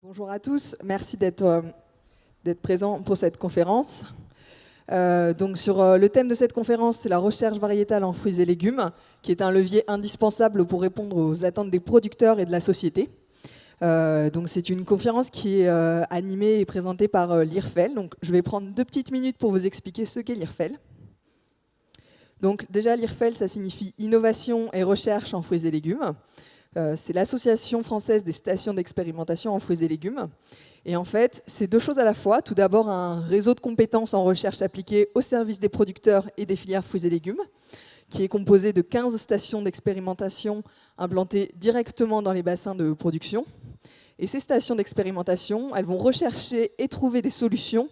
Bonjour à tous, merci d'être présents pour cette conférence. Sur le thème de cette conférence, c'est la recherche variétale en fruits et légumes, qui est un levier indispensable pour répondre aux attentes des producteurs et de la société. C'est une conférence qui est animée et présentée par l'IRFEL. Donc, je vais prendre 2 petites minutes pour vous expliquer ce qu'est l'IRFEL. Donc déjà, l'IRFEL, ça signifie Innovation et Recherche en fruits et légumes. C'est l'Association française des stations d'expérimentation en fruits et légumes. Et en fait, c'est 2 choses à la fois. Tout d'abord, un réseau de compétences en recherche appliquée au service des producteurs et des filières fruits et légumes, qui est composé de 15 stations d'expérimentation implantées directement dans les bassins de production. Et ces stations d'expérimentation, elles vont rechercher et trouver des solutions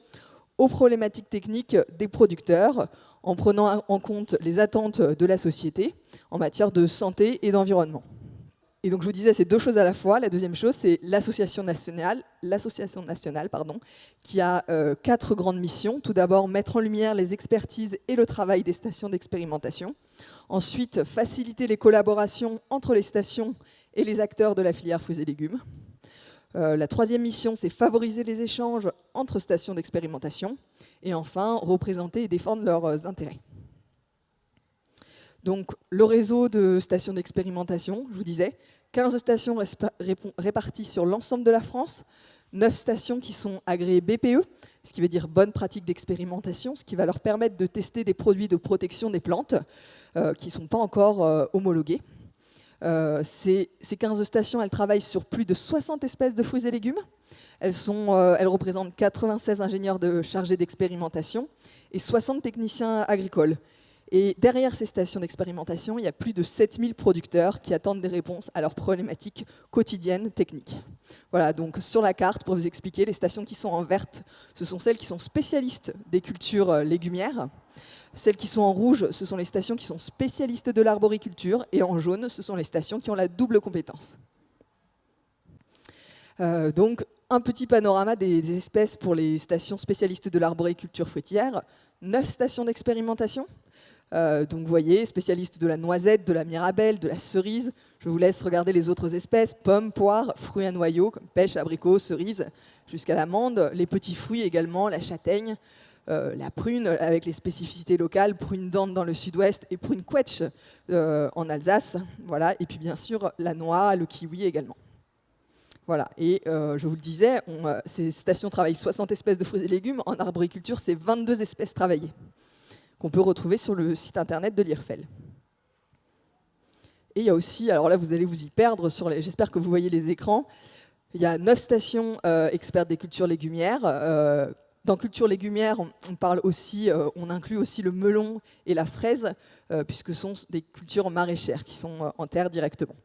aux problématiques techniques des producteurs, en prenant en compte les attentes de la société en matière de santé et d'environnement. Et donc je vous disais, c'est 2 choses à la fois. La deuxième chose, c'est l'association nationale, qui a 4 grandes missions. Tout d'abord, mettre en lumière les expertises et le travail des stations d'expérimentation. Ensuite, faciliter les collaborations entre les stations et les acteurs de la filière fruits et légumes. La 3e mission, c'est favoriser les échanges entre stations d'expérimentation. Et enfin, représenter et défendre leurs intérêts. Donc, le réseau de stations d'expérimentation, je vous disais, 15 stations réparties sur l'ensemble de la France, 9 stations qui sont agréées BPE, ce qui veut dire bonne pratique d'expérimentation, ce qui va leur permettre de tester des produits de protection des plantes qui ne sont pas encore homologués. Ces 15 stations, elles travaillent sur plus de 60 espèces de fruits et légumes. Elles représentent 96 ingénieurs chargés d'expérimentation et 60 techniciens agricoles. Et derrière ces stations d'expérimentation, il y a plus de 7000 producteurs qui attendent des réponses à leurs problématiques quotidiennes techniques. Voilà, donc sur la carte, pour vous expliquer, les stations qui sont en verte, ce sont celles qui sont spécialistes des cultures légumières. Celles qui sont en rouge, ce sont les stations qui sont spécialistes de l'arboriculture. Et en jaune, ce sont les stations qui ont la double compétence. Donc, un petit panorama des espèces pour les stations spécialistes de l'arboriculture fruitière. 9 stations d'expérimentation. Donc vous voyez, spécialistes de la noisette, de la mirabelle, de la cerise. Je vous laisse regarder les autres espèces, pommes, poires, fruits à noyaux, comme pêche, abricot, cerise, jusqu'à l'amande. Les petits fruits également, la châtaigne, la prune, avec les spécificités locales, prune d'Ande dans le sud-ouest et prune quetch en Alsace. Voilà. Et puis bien sûr, la noix, le kiwi également. Voilà, et je vous le disais, ces stations travaillent 60 espèces de fruits et légumes. En arboriculture, c'est 22 espèces travaillées, qu'on peut retrouver sur le site internet de l'IRFEL. Et il y a aussi, alors là vous allez vous y perdre, j'espère que vous voyez les écrans, il y a 9 stations expertes des cultures légumières. Dans culture légumière, on inclut aussi le melon et la fraise, puisque ce sont des cultures maraîchères qui sont en terre directement.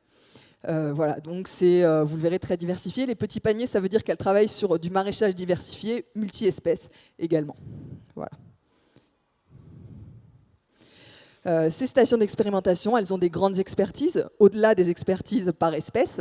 Voilà, donc vous le verrez, très diversifié. Les petits paniers, ça veut dire qu'elles travaillent sur du maraîchage diversifié, multi-espèces également. Voilà. Ces stations d'expérimentation, elles ont des grandes expertises, au-delà des expertises par espèce.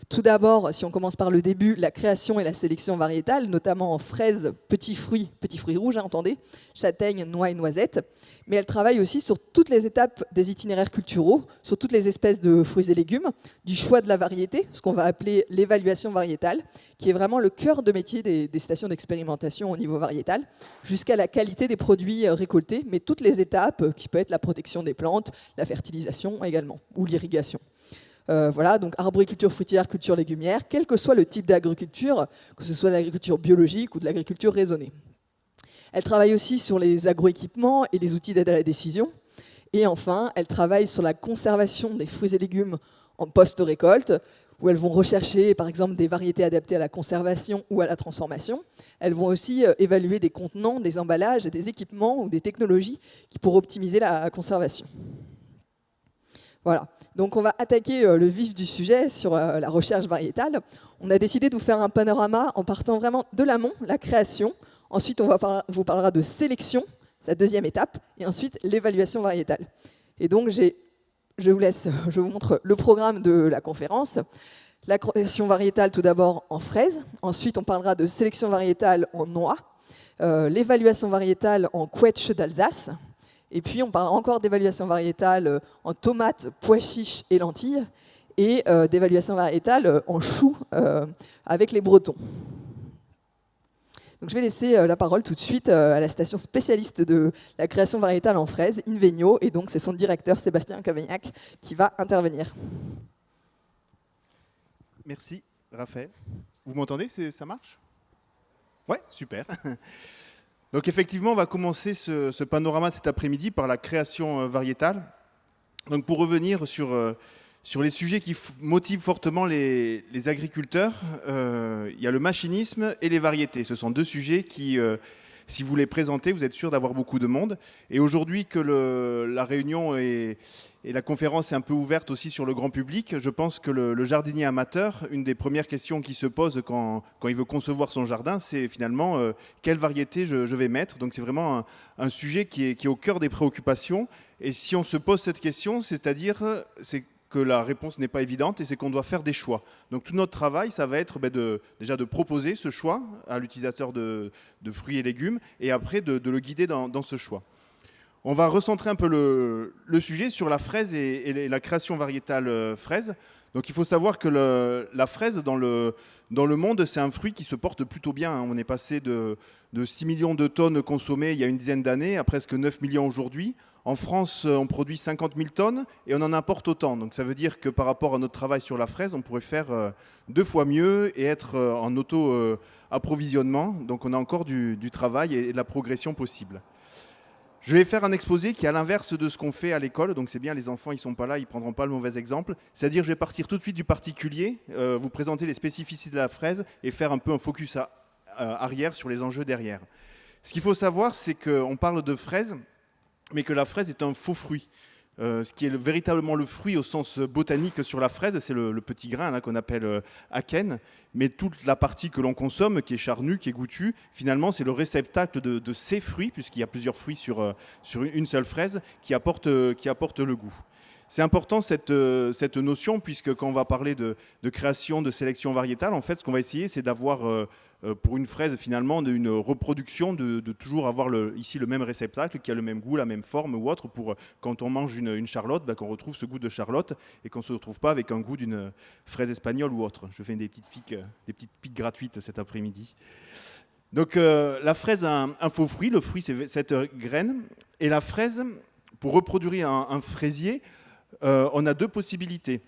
Tout d'abord, si on commence par le début, la création et la sélection variétale, notamment en fraises, petits fruits rouges, entendez, châtaignes, noix et noisettes. Mais elles travaillent aussi sur toutes les étapes des itinéraires culturaux, sur toutes les espèces de fruits et légumes, du choix de la variété, ce qu'on va appeler l'évaluation variétale, qui est vraiment le cœur de métier des stations d'expérimentation au niveau variétal, jusqu'à la qualité des produits récoltés, mais toutes les étapes, qui peut être la protection des plantes, la fertilisation également, ou l'irrigation. Voilà, donc arboriculture fruitière, culture légumière, quel que soit le type d'agriculture, que ce soit de l'agriculture biologique ou de l'agriculture raisonnée. Elle travaille aussi sur les agroéquipements et les outils d'aide à la décision. Et enfin, elle travaille sur la conservation des fruits et légumes en post-récolte, où elles vont rechercher, par exemple, des variétés adaptées à la conservation ou à la transformation. Elles vont aussi évaluer des contenants, des emballages, des équipements ou des technologies pour optimiser la conservation. Voilà, donc on va attaquer le vif du sujet sur la recherche variétale. On a décidé de vous faire un panorama en partant vraiment de l'amont, la création. Ensuite, on vous parlera de sélection, la 2e étape, et ensuite l'évaluation variétale. Et donc, je vous montre le programme de la conférence. La création variétale, tout d'abord en fraises. Ensuite, on parlera de sélection variétale en noix. L'évaluation variétale en quetch d'Alsace. Et puis, on parlera encore d'évaluation variétale en tomates, pois chiches et lentilles. et d'évaluation variétale en chou avec les Bretons. Donc, je vais laisser la parole tout de suite à la station spécialiste de la création variétale en fraises, Invegno, et donc c'est son directeur Sébastien Cavaignac qui va intervenir. Merci Raphaël. Vous m'entendez? Ça marche? Ouais, super. Donc effectivement, on va commencer ce panorama cet après-midi par la création variétale. Donc pour revenir sur les sujets qui motivent fortement les agriculteurs, il y a le machinisme et les variétés. Ce sont deux sujets qui, si vous les présentez, vous êtes sûr d'avoir beaucoup de monde. Et aujourd'hui que la réunion et la conférence est un peu ouverte aussi sur le grand public, je pense que le jardinier amateur, une des premières questions qui se pose quand il veut concevoir son jardin, c'est finalement quelle variété je vais mettre. Donc c'est vraiment un sujet qui est au cœur des préoccupations. Et si on se pose cette question, c'est-à-dire que la réponse n'est pas évidente et c'est qu'on doit faire des choix. Donc tout notre travail, ça va être déjà de proposer ce choix à l'utilisateur de fruits et légumes et après de le guider dans ce choix. On va recentrer un peu le sujet sur la fraise et la création variétale fraise. Donc il faut savoir que la fraise dans le monde, c'est un fruit qui se porte plutôt bien. On est passé de 6 millions de tonnes consommées il y a une dizaine d'années à presque 9 millions aujourd'hui. En France, on produit 50 000 tonnes et on en importe autant. Donc ça veut dire que par rapport à notre travail sur la fraise, on pourrait faire 2 fois mieux et être en auto-approvisionnement. Donc on a encore du travail et de la progression possible. Je vais faire un exposé qui est à l'inverse de ce qu'on fait à l'école. Donc c'est bien, les enfants, ils ne sont pas là, ils ne prendront pas le mauvais exemple. C'est-à-dire je vais partir tout de suite du particulier, vous présenter les spécificités de la fraise et faire un peu un focus arrière sur les enjeux derrière. Ce qu'il faut savoir, c'est qu'on parle de fraise, mais que la fraise est un faux fruit. Ce qui est véritablement le fruit au sens botanique sur la fraise, c'est le petit grain là, qu'on appelle akène, mais toute la partie que l'on consomme, qui est charnue, qui est goûtue, finalement c'est le réceptacle de ces fruits, puisqu'il y a plusieurs fruits sur une seule fraise, qui apporte le goût. C'est important cette notion, puisque quand on va parler de création, de sélection variétale, en fait ce qu'on va essayer c'est d'avoir pour une fraise finalement une reproduction de toujours avoir ici le même réceptacle qui a le même goût, la même forme ou autre pour quand on mange une charlotte, qu'on retrouve ce goût de charlotte et qu'on ne se retrouve pas avec un goût d'une fraise espagnole ou autre. Je fais des petites piques gratuites cet après-midi. Donc la fraise a un faux fruit, le fruit c'est cette graine et la fraise, pour reproduire un fraisier, on a 2 possibilités.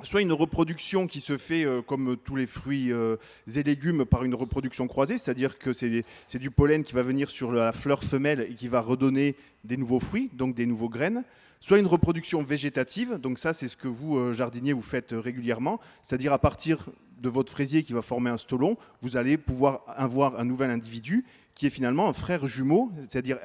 Soit une reproduction qui se fait comme tous les fruits et légumes par une reproduction croisée, c'est-à-dire que c'est du pollen qui va venir sur la fleur femelle et qui va redonner des nouveaux fruits, donc des nouveaux graines. Soit une reproduction végétative, donc ça c'est ce que vous, jardiniers, vous faites régulièrement, c'est-à-dire à partir de votre fraisier qui va former un stolon, vous allez pouvoir avoir un nouvel individu qui est finalement un frère jumeau, c'est-à-dire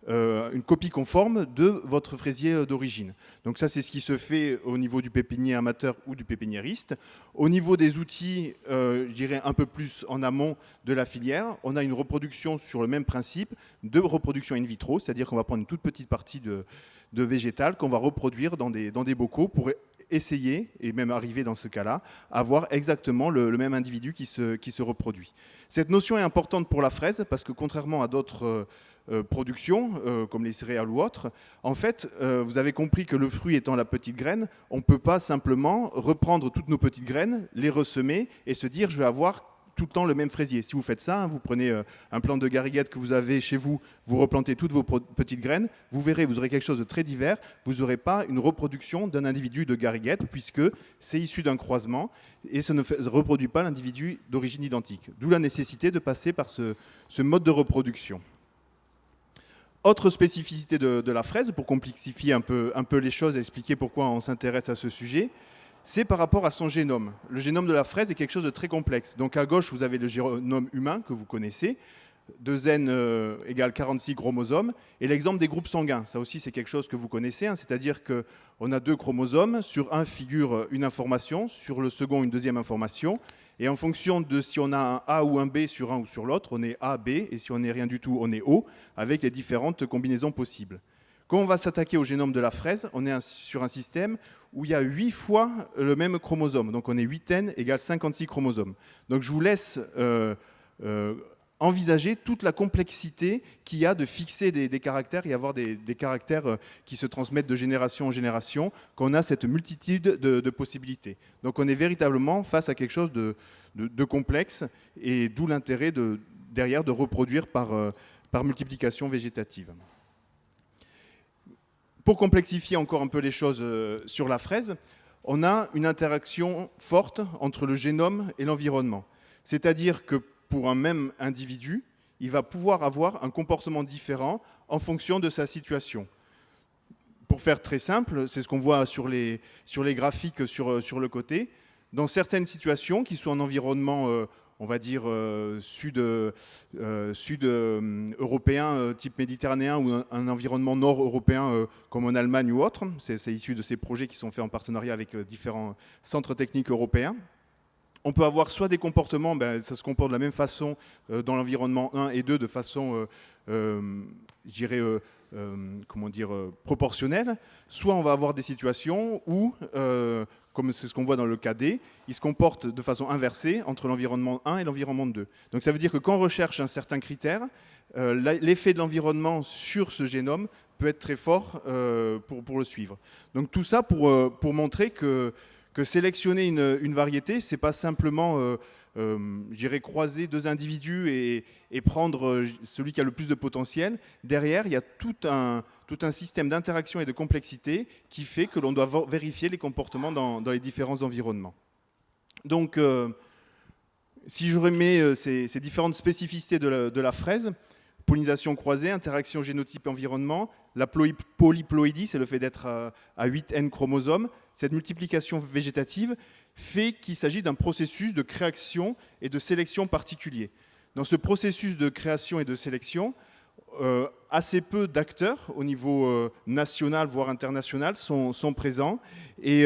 une copie conforme de votre fraisier d'origine. Donc ça, c'est ce qui se fait au niveau du pépinier amateur ou du pépiniériste. Au niveau des outils, je dirais un peu plus en amont de la filière, on a une reproduction sur le même principe de reproduction in vitro, c'est-à-dire qu'on va prendre une toute petite partie de végétal qu'on va reproduire dans des bocaux pour essayer, et même arriver dans ce cas-là, à avoir exactement le même individu qui se reproduit. Cette notion est importante pour la fraise parce que contrairement à d'autres productions, comme les céréales ou autres, en fait, vous avez compris que le fruit étant la petite graine, on ne peut pas simplement reprendre toutes nos petites graines, les ressemer et se dire je vais avoir tout le temps le même fraisier. Si vous faites ça, vous prenez un plant de gariguette que vous avez chez vous, vous replantez toutes vos petites graines, vous verrez, vous aurez quelque chose de très divers, vous n'aurez pas une reproduction d'un individu de gariguette puisque c'est issu d'un croisement et ça ne reproduit pas l'individu d'origine identique. D'où la nécessité de passer par ce mode de reproduction. Autre spécificité de la fraise, pour complexifier un peu les choses et expliquer pourquoi on s'intéresse à ce sujet, c'est par rapport à son génome. Le génome de la fraise est quelque chose de très complexe. Donc à gauche, vous avez le génome humain que vous connaissez, 2N égale 46 chromosomes, et l'exemple des groupes sanguins. Ça aussi, c'est quelque chose que vous connaissez, c'est-à-dire qu'on a 2 chromosomes, sur un figure une information, sur le second une deuxième information, et en fonction de si on a un A ou un B sur un ou sur l'autre, on est A, B, et si on n'est rien du tout, on est O, avec les différentes combinaisons possibles. Quand on va s'attaquer au génome de la fraise, on est sur un système où il y a 8 fois le même chromosome. Donc on est 8N égale 56 chromosomes. Donc je vous laisse envisager toute la complexité qu'il y a de fixer des caractères et avoir des caractères qui se transmettent de génération en génération, qu'on a cette multitude de possibilités. Donc on est véritablement face à quelque chose de complexe, et d'où l'intérêt derrière de reproduire par multiplication végétative. Pour complexifier encore un peu les choses sur la fraise, on a une interaction forte entre le génome et l'environnement. C'est-à-dire que pour un même individu, il va pouvoir avoir un comportement différent en fonction de sa situation. Pour faire très simple, c'est ce qu'on voit sur les graphiques sur le côté. Dans certaines situations, qui sont en environnement, on va dire, sud-européen, type méditerranéen, ou un environnement nord-européen, comme en Allemagne ou autre, c'est issu de ces projets qui sont faits en partenariat avec différents centres techniques européens. On peut avoir soit des comportements, ça se comporte de la même façon dans l'environnement 1 et 2, de façon, je dirais, proportionnelle. Soit on va avoir des situations où, comme c'est ce qu'on voit dans le cas D, ils se comportent de façon inversée entre l'environnement 1 et l'environnement 2. Donc ça veut dire que quand on recherche un certain critère, l'effet de l'environnement sur ce génome peut être très fort pour le suivre. Donc tout ça pour montrer que sélectionner une variété, ce n'est pas simplement croiser deux individus et prendre celui qui a le plus de potentiel. Derrière, il y a tout un système d'interaction et de complexité qui fait que l'on doit vérifier les comportements dans les différents environnements. Donc, si je remets ces différentes spécificités de la fraise, pollinisation croisée, interaction génotype-environnement, la polyploïdie, c'est le fait d'être à 8 N chromosomes. Cette multiplication végétative fait qu'il s'agit d'un processus de création et de sélection particulier. Dans ce processus de création et de sélection, assez peu d'acteurs au niveau national, voire international, sont présents. Et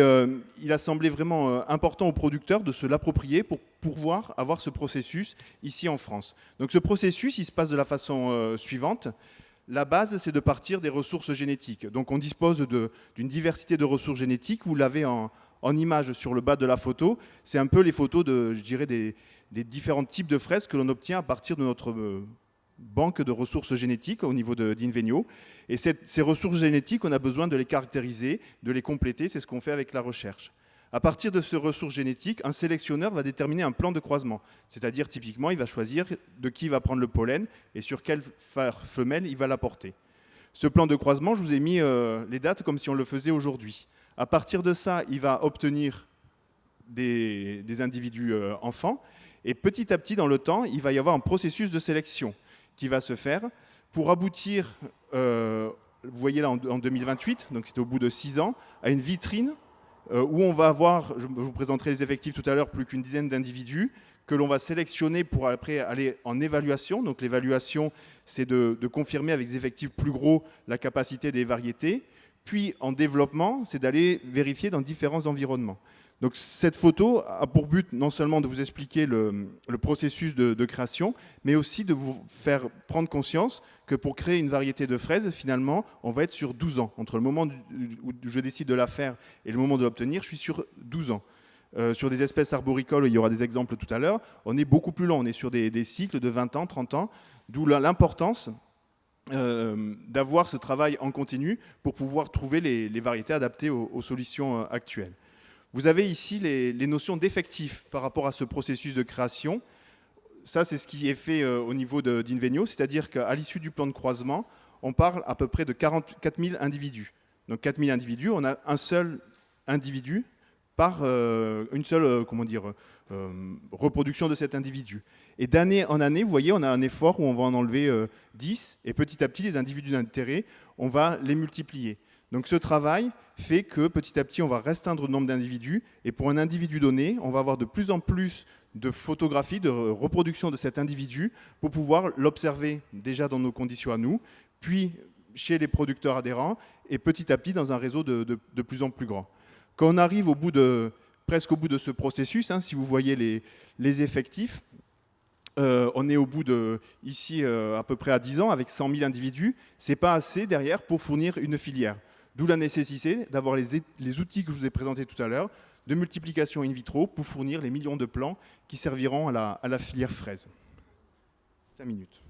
il a semblé vraiment important aux producteurs de se l'approprier pour pouvoir avoir ce processus ici en France. Donc ce processus, il se passe de la façon suivante. La base, c'est de partir des ressources génétiques. Donc on dispose d'une diversité de ressources génétiques. Vous l'avez en image sur le bas de la photo. C'est un peu les photos des différents types de fraises que l'on obtient à partir de notre banque de ressources génétiques au niveau d'Invenio. Et ces ressources génétiques, on a besoin de les caractériser, de les compléter. C'est ce qu'on fait avec la recherche. À partir de ces ressources génétiques, un sélectionneur va déterminer un plan de croisement. C'est-à-dire, typiquement, il va choisir de qui il va prendre le pollen et sur quelle femelle il va l'apporter. Ce plan de croisement, je vous ai mis les dates comme si on le faisait aujourd'hui. À partir de ça, il va obtenir des individus enfants. Et petit à petit, dans le temps, il va y avoir un processus de sélection qui va se faire pour aboutir, vous voyez là en 2028, donc c'était au bout de 6 ans, à une vitrine où on va avoir, je vous présenterai les effectifs tout à l'heure, plus qu'une dizaine d'individus que l'on va sélectionner pour après aller en évaluation. Donc l'évaluation, c'est de confirmer avec des effectifs plus gros la capacité des variétés. Puis en développement, c'est d'aller vérifier dans différents environnements. Donc cette photo a pour but non seulement de vous expliquer le processus de création, mais aussi de vous faire prendre conscience que pour créer une variété de fraises, finalement, on va être sur 12 ans. Entre le moment où je décide de la faire et le moment de l'obtenir, je suis sur 12 ans. Sur des espèces arboricoles, il y aura des exemples tout à l'heure, on est beaucoup plus long, on est sur des cycles de 20 ans, 30 ans, d'où l'importance d'avoir ce travail en continu pour pouvoir trouver les variétés adaptées aux solutions actuelles. Vous avez ici les notions d'effectifs par rapport à ce processus de création. Ça, c'est ce qui est fait au niveau d'Invenio, c'est-à-dire qu'à l'issue du plan de croisement, on parle à peu près de 44 000 individus. Donc 4 000 individus, on a un seul individu par une seule reproduction de cet individu. Et d'année en année, vous voyez, on a un effort où on va en enlever 10, et petit à petit, les individus d'intérêt, on va les multiplier. Donc ce travail fait que petit à petit, on va restreindre le nombre d'individus, et pour un individu donné, on va avoir de plus en plus de photographies, de reproduction de cet individu, pour pouvoir l'observer déjà dans nos conditions à nous, puis chez les producteurs adhérents, et petit à petit dans un réseau de plus en plus grand. Quand on arrive presque au bout de ce processus, si vous voyez les effectifs, on est au bout ici à peu près à 10 ans, avec 100 000 individus. Ce n'est pas assez derrière pour fournir une filière. D'où la nécessité d'avoir les outils que je vous ai présentés tout à l'heure, de multiplication in vitro, pour fournir les millions de plants qui serviront à la filière fraise. 5 minutes.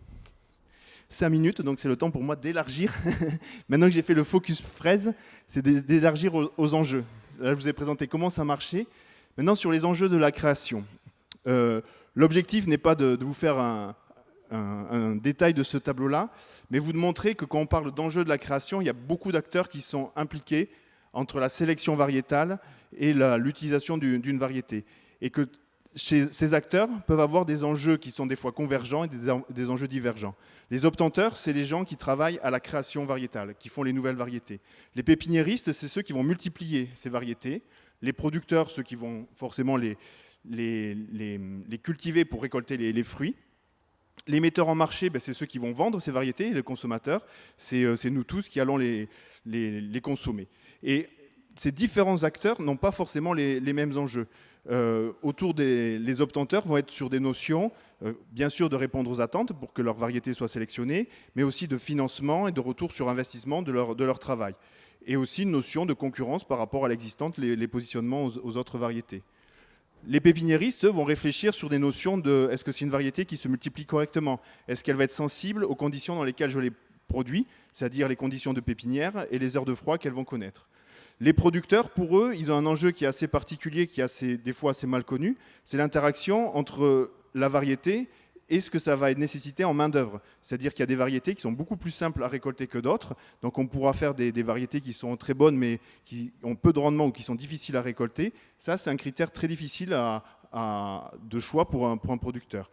5 minutes, donc c'est le temps pour moi d'élargir. Maintenant que j'ai fait le focus fraise, c'est d'élargir aux enjeux. Là, je vous ai présenté comment ça marchait. Maintenant, sur les enjeux de la création. L'objectif n'est pas de vous faire un détail de ce tableau-là, mais vous de montrer que quand on parle d'enjeux de la création, il y a beaucoup d'acteurs qui sont impliqués entre la sélection variétale et l'utilisation d'une variété. Et que ces acteurs peuvent avoir des enjeux qui sont des fois convergents et des enjeux divergents. Les obtenteurs, c'est les gens qui travaillent à la création variétale, qui font les nouvelles variétés. Les pépiniéristes, c'est ceux qui vont multiplier ces variétés. Les producteurs, ceux qui vont forcément les cultiver pour récolter les fruits. Les metteurs en marché, c'est ceux qui vont vendre ces variétés. Et les consommateurs, c'est nous tous qui allons les consommer. Et ces différents acteurs n'ont pas forcément les mêmes enjeux. Autour les obtenteurs vont être sur des notions, bien sûr, de répondre aux attentes pour que leur variété soit sélectionnée, mais aussi de financement et de retour sur investissement de leur travail. Et aussi une notion de concurrence par rapport à l'existante, les positionnements aux autres variétés. Les pépiniéristes vont réfléchir sur des notions de est-ce que c'est une variété qui se multiplie correctement? Est-ce qu'elle va être sensible aux conditions dans lesquelles je les produis, c'est-à-dire les conditions de pépinière et les heures de froid qu'elles vont connaître? Les producteurs, pour eux, ils ont un enjeu qui est assez particulier, qui est des fois assez mal connu, c'est l'interaction entre la variété et ce que ça va nécessiter en main-d'œuvre. C'est-à-dire qu'il y a des variétés qui sont beaucoup plus simples à récolter que d'autres. Donc on pourra faire des variétés qui sont très bonnes, mais qui ont peu de rendement ou qui sont difficiles à récolter. Ça, c'est un critère très difficile de choix pour un producteur.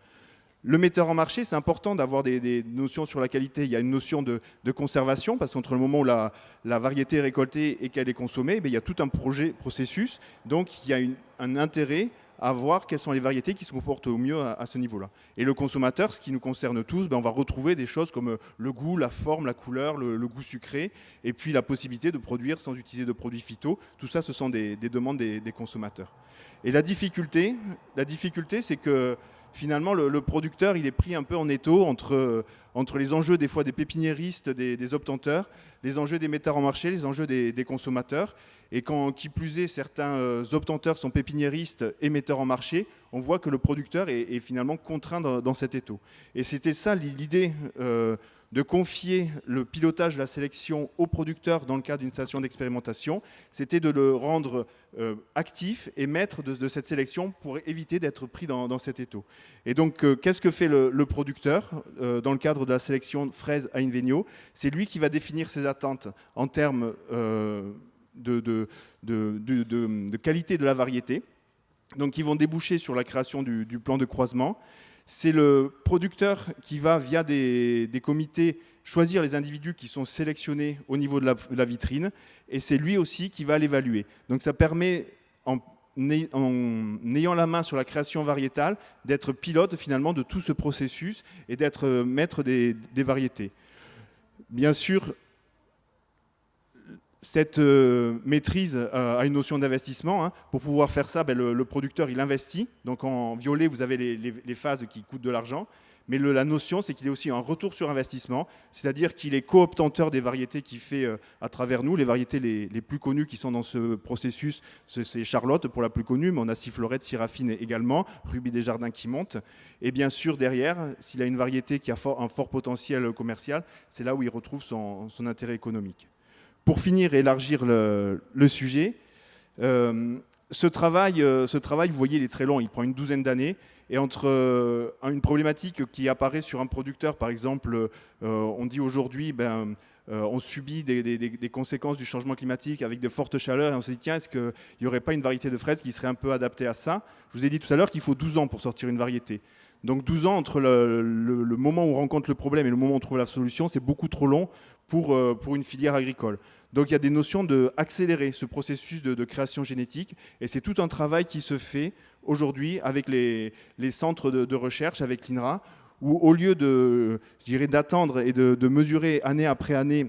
Le metteur en marché, c'est important d'avoir des notions sur la qualité. Il y a une notion de conservation, parce qu'entre le moment où la variété est récoltée et qu'elle est consommée, il y a tout un processus. Donc il y a un intérêt à voir quelles sont les variétés qui se comportent au mieux à ce niveau-là. Et le consommateur, ce qui nous concerne tous, on va retrouver des choses comme le goût, la forme, la couleur, le goût sucré, et puis la possibilité de produire sans utiliser de produits phyto. Tout ça, ce sont des demandes des consommateurs. Et la difficulté, c'est que finalement, le producteur, il est pris un peu en étau entre les enjeux des fois des pépiniéristes, des obtenteurs, les enjeux des metteurs en marché, les enjeux des consommateurs. Et quand, qui plus est, certains obtenteurs sont pépiniéristes et metteurs en marché, on voit que le producteur est finalement contraint dans cet étau. Et c'était ça l'idée de confier le pilotage de la sélection au producteur dans le cadre d'une station d'expérimentation, c'était de le rendre actif et maître de cette sélection pour éviter d'être pris dans cet étau. Et donc, qu'est-ce que fait le producteur dans le cadre de la sélection fraise à Invenio? C'est lui qui va définir ses attentes en termes de qualité de la variété. Donc, ils vont déboucher sur la création du plan de croisement. C'est le producteur qui va, via des comités, choisir les individus qui sont sélectionnés au niveau de la vitrine, et c'est lui aussi qui va l'évaluer. Donc ça permet, en ayant la main sur la création variétale, d'être pilote finalement de tout ce processus et d'être maître des variétés. Bien sûr, cette maîtrise a une notion d'investissement. Pour pouvoir faire ça, le producteur, il investit. Donc en violet, vous avez les phases qui coûtent de l'argent. Mais la notion, c'est qu'il est aussi un retour sur investissement, c'est-à-dire qu'il est cooptanteur des variétés qu'il fait à travers nous. Les variétés les plus connues qui sont dans ce processus, c'est Charlotte pour la plus connue, mais on a Sifflorette, Syrafine également, Ruby des Jardins qui monte. Et bien sûr, derrière, s'il a une variété qui a un fort potentiel commercial, c'est là où il retrouve son intérêt économique. Pour finir et élargir le sujet, ce travail, vous voyez, il est très long, il prend une douzaine d'années. Et entre une problématique qui apparaît sur un producteur, par exemple, on dit aujourd'hui, on subit des conséquences du changement climatique avec de fortes chaleurs, et on se dit, tiens, est-ce qu'il n'y aurait pas une variété de fraises qui serait un peu adaptée à ça? Je vous ai dit tout à l'heure qu'il faut 12 ans pour sortir une variété. Donc 12 ans entre le moment où on rencontre le problème et le moment où on trouve la solution, c'est beaucoup trop long pour une filière agricole. Donc il y a des notions d'accélérer ce processus de création génétique, et c'est tout un travail qui se fait aujourd'hui avec les centres de recherche, avec l'INRA, où au lieu d'attendre et de mesurer année après année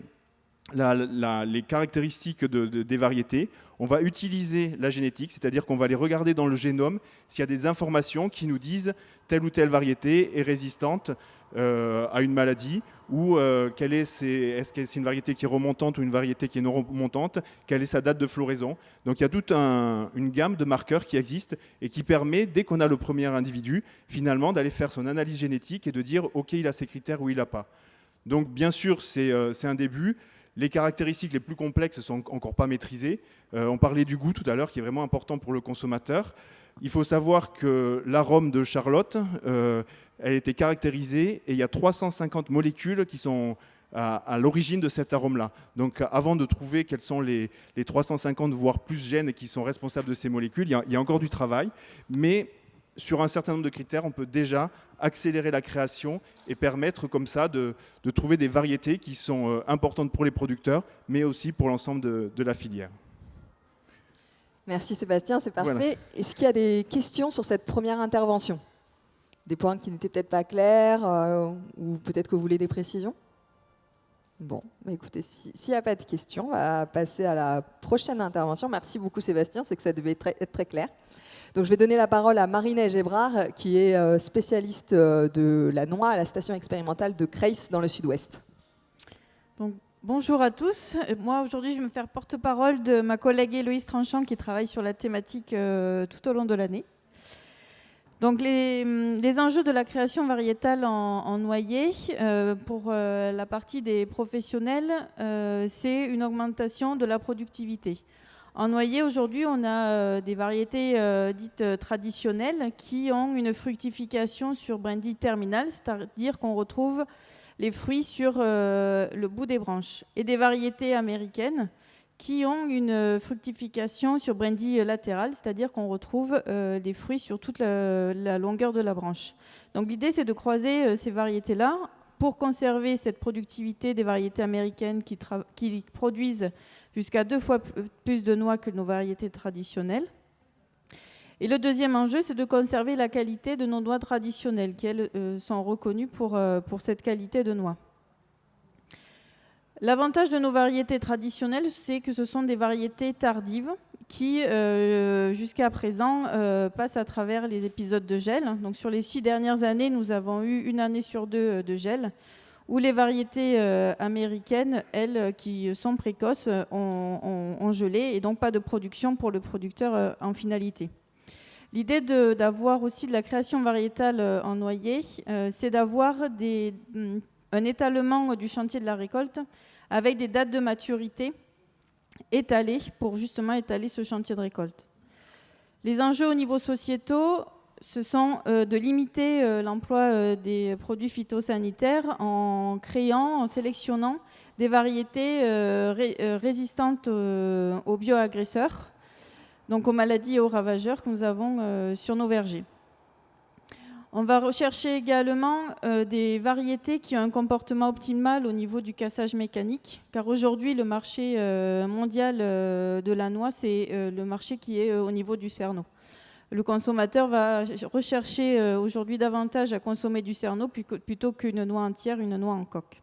les caractéristiques des variétés. On va utiliser la génétique, c'est-à-dire qu'on va aller regarder dans le génome s'il y a des informations qui nous disent telle ou telle variété est résistante à une maladie, ou est-ce que c'est une variété qui est remontante ou une variété qui est non remontante, quelle est sa date de floraison. Donc il y a toute une gamme de marqueurs qui existent et qui permet, dès qu'on a le premier individu, finalement d'aller faire son analyse génétique et de dire ok, il a ces critères ou il n'a pas. Donc bien sûr, c'est un début. Les caractéristiques les plus complexes ne sont encore pas maîtrisées. On parlait du goût tout à l'heure, qui est vraiment important pour le consommateur. Il faut savoir que l'arôme de Charlotte, elle a été caractérisée et il y a 350 molécules qui sont à l'origine de cet arôme-là. Donc avant de trouver quels sont les 350 voire plus gènes qui sont responsables de ces molécules, il y a encore du travail. Mais sur un certain nombre de critères, on peut déjà accélérer la création et permettre comme ça de trouver des variétés qui sont importantes pour les producteurs, mais aussi pour l'ensemble de la filière. Merci Sébastien, c'est parfait. Voilà. Est-ce qu'il y a des questions sur cette première intervention? Des points qui n'étaient peut-être pas clairs ou peut-être que vous voulez des précisions? Bon, bah écoutez, s'il n'y a pas de questions, on va passer à la prochaine intervention. Merci beaucoup Sébastien, c'est que ça devait être très clair. Donc, je vais donner la parole à Marie-Neige Hébrard, qui est spécialiste de la noix à la station expérimentale de Creys dans le sud-ouest. Donc, bonjour à tous. Moi, aujourd'hui, je vais me faire porte-parole de ma collègue Héloïse Tranchant, qui travaille sur la thématique tout au long de l'année. Donc, les enjeux de la création variétale en noyer, pour la partie des professionnels, c'est une augmentation de la productivité. En noyer, aujourd'hui, on a des variétés dites traditionnelles qui ont une fructification sur brindille terminale, c'est-à-dire qu'on retrouve les fruits sur le bout des branches, et des variétés américaines qui ont une fructification sur brindille latérale, c'est-à-dire qu'on retrouve des fruits sur toute la longueur de la branche. Donc l'idée, c'est de croiser ces variétés-là pour conserver cette productivité des variétés américaines qui produisent jusqu'à 2 fois plus de noix que nos variétés traditionnelles. Et le deuxième enjeu, c'est de conserver la qualité de nos noix traditionnelles, qui, elles, sont reconnues pour cette qualité de noix. L'avantage de nos variétés traditionnelles, c'est que ce sont des variétés tardives qui, jusqu'à présent, passent à travers les épisodes de gel. Donc, sur les 6 dernières années, nous avons eu 1 année sur 2 de gel, où les variétés américaines, elles, qui sont précoces, ont gelé, et donc pas de production pour le producteur en finalité. L'idée d'avoir aussi de la création variétale en noyer, c'est d'avoir un étalement du chantier de la récolte avec des dates de maturité étalées pour justement étaler ce chantier de récolte. Les enjeux au niveau sociétaux, ce sont de limiter l'emploi des produits phytosanitaires en sélectionnant des variétés résistantes aux bioagresseurs, donc aux maladies et aux ravageurs que nous avons sur nos vergers. On va rechercher également des variétés qui ont un comportement optimal au niveau du cassage mécanique, car aujourd'hui, le marché mondial de la noix, c'est le marché qui est au niveau du cerneau. Le consommateur va rechercher aujourd'hui davantage à consommer du cerneau plutôt qu'une noix entière, une noix en coque.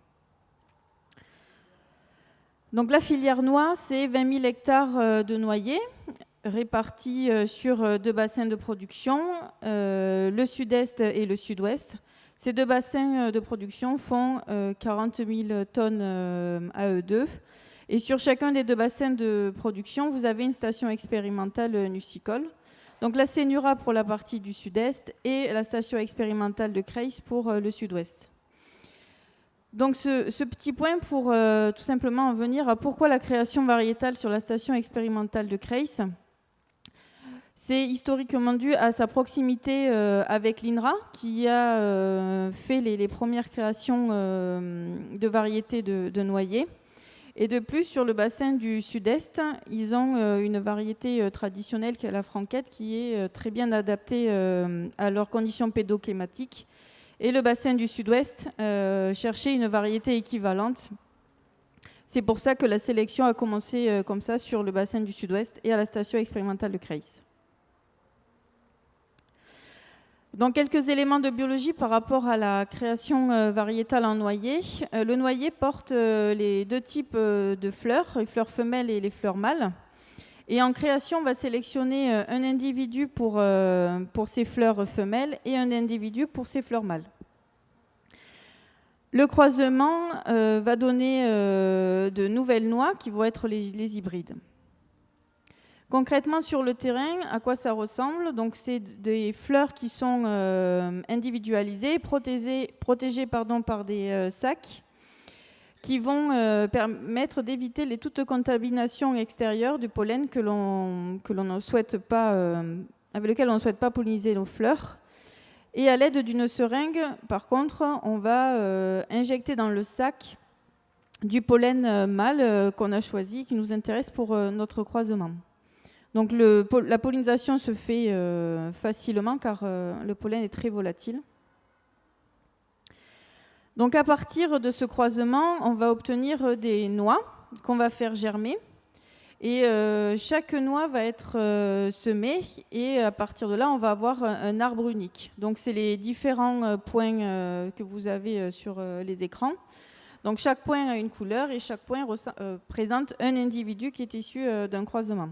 Donc la filière noix, c'est 20 000 hectares de noyers répartis sur 2 bassins de production, le sud-est et le sud-ouest. Ces 2 bassins de production font 40 000 tonnes AE2. Et sur chacun des 2 bassins de production, vous avez une station expérimentale nucicole. Donc la Cénura pour la partie du sud-est et la station expérimentale de Creys pour le sud-ouest. Donc ce petit point pour tout simplement en venir à pourquoi la création variétale sur la station expérimentale de Creys. C'est historiquement dû à sa proximité avec l'INRA, qui a fait les premières créations de variétés de noyers. Et de plus, sur le bassin du sud-est, ils ont une variété traditionnelle qui est la franquette, qui est très bien adaptée à leurs conditions pédoclimatiques. Et le bassin du sud-ouest cherchait une variété équivalente. C'est pour ça que la sélection a commencé comme ça sur le bassin du sud-ouest et à la station expérimentale de Creys. Donc, quelques éléments de biologie par rapport à la création variétale en noyer. Le noyer porte les deux types de fleurs, les fleurs femelles et les fleurs mâles. Et en création, on va sélectionner un individu pour ces fleurs femelles et un individu pour ces fleurs mâles. Le croisement va donner de nouvelles noix qui vont être les hybrides. Concrètement, sur le terrain, à quoi ça ressemble? Donc, c'est des fleurs qui sont individualisées, protégées par des sacs qui vont permettre d'éviter toute contamination extérieure du pollen avec lequel on ne souhaite pas polliniser nos fleurs. Et à l'aide d'une seringue, par contre, on va injecter dans le sac du pollen mâle qu'on a choisi, qui nous intéresse pour notre croisement. Donc la pollinisation se fait facilement car le pollen est très volatile. Donc à partir de ce croisement, on va obtenir des noix qu'on va faire germer. Et chaque noix va être semée et à partir de là, on va avoir un arbre unique. Donc c'est les différents points que vous avez sur les écrans. Donc chaque point a une couleur et chaque point présente un individu qui est issu d'un croisement.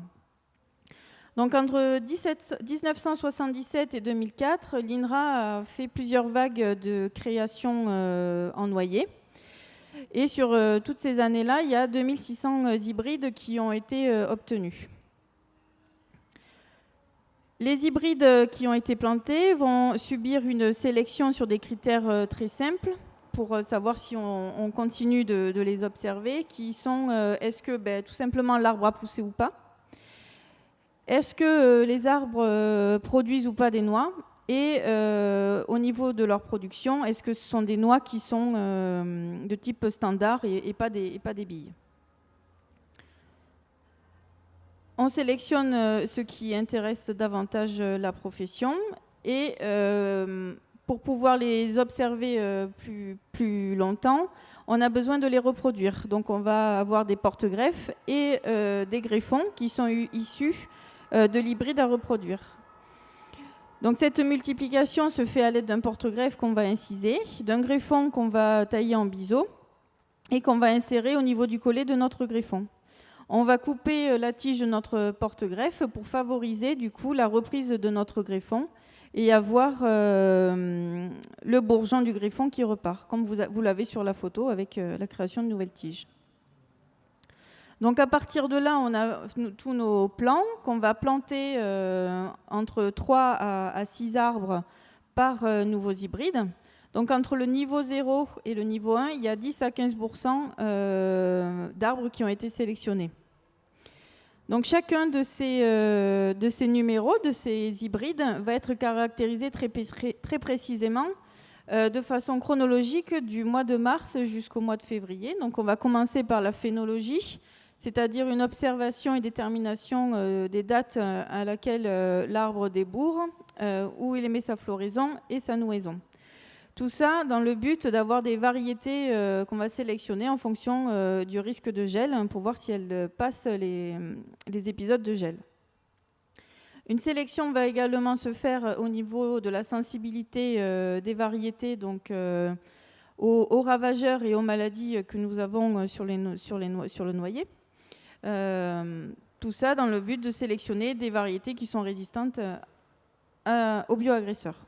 Donc entre 1977 et 2004, l'INRA a fait plusieurs vagues de création en noyer. Et sur toutes ces années-là, il y a 2600 hybrides qui ont été obtenus. Les hybrides qui ont été plantés vont subir une sélection sur des critères très simples pour savoir si on continue de les observer, qui sont est-ce que tout simplement l'arbre a poussé ou pas? Est-ce que les arbres produisent ou pas des noix? Et au niveau de leur production, est-ce que ce sont des noix qui sont de type standard et pas des billes? On sélectionne ce qui intéresse davantage la profession et pour pouvoir les observer plus longtemps, on a besoin de les reproduire. Donc on va avoir des porte-greffes et des greffons qui sont issus de l'hybride à reproduire. Donc cette multiplication se fait à l'aide d'un porte-greffe qu'on va inciser, d'un greffon qu'on va tailler en biseau et qu'on va insérer au niveau du collet de notre greffon. On va couper la tige de notre porte-greffe pour favoriser du coup la reprise de notre greffon et avoir le bourgeon du greffon qui repart, comme vous l'avez sur la photo avec la création de nouvelles tiges. Donc à partir de là, on a tous nos plants qu'on va planter entre 3 à 6 arbres par nouveaux hybrides. Donc entre le niveau 0 et le niveau 1, il y a 10 à 15% d'arbres qui ont été sélectionnés. Donc chacun de ces numéros, de ces hybrides, va être caractérisé très précisément de façon chronologique du mois de mars jusqu'au mois de février. Donc on va commencer par la phénologie, c'est-à-dire une observation et détermination des dates à laquelle l'arbre débourre, où il émet sa floraison et sa nouaison. Tout ça dans le but d'avoir des variétés qu'on va sélectionner en fonction du risque de gel pour voir si elles passent les épisodes de gel. Une sélection va également se faire au niveau de la sensibilité des variétés, donc aux ravageurs et aux maladies que nous avons sur le noyer. Tout ça dans le but de sélectionner des variétés qui sont résistantes aux bioagresseurs.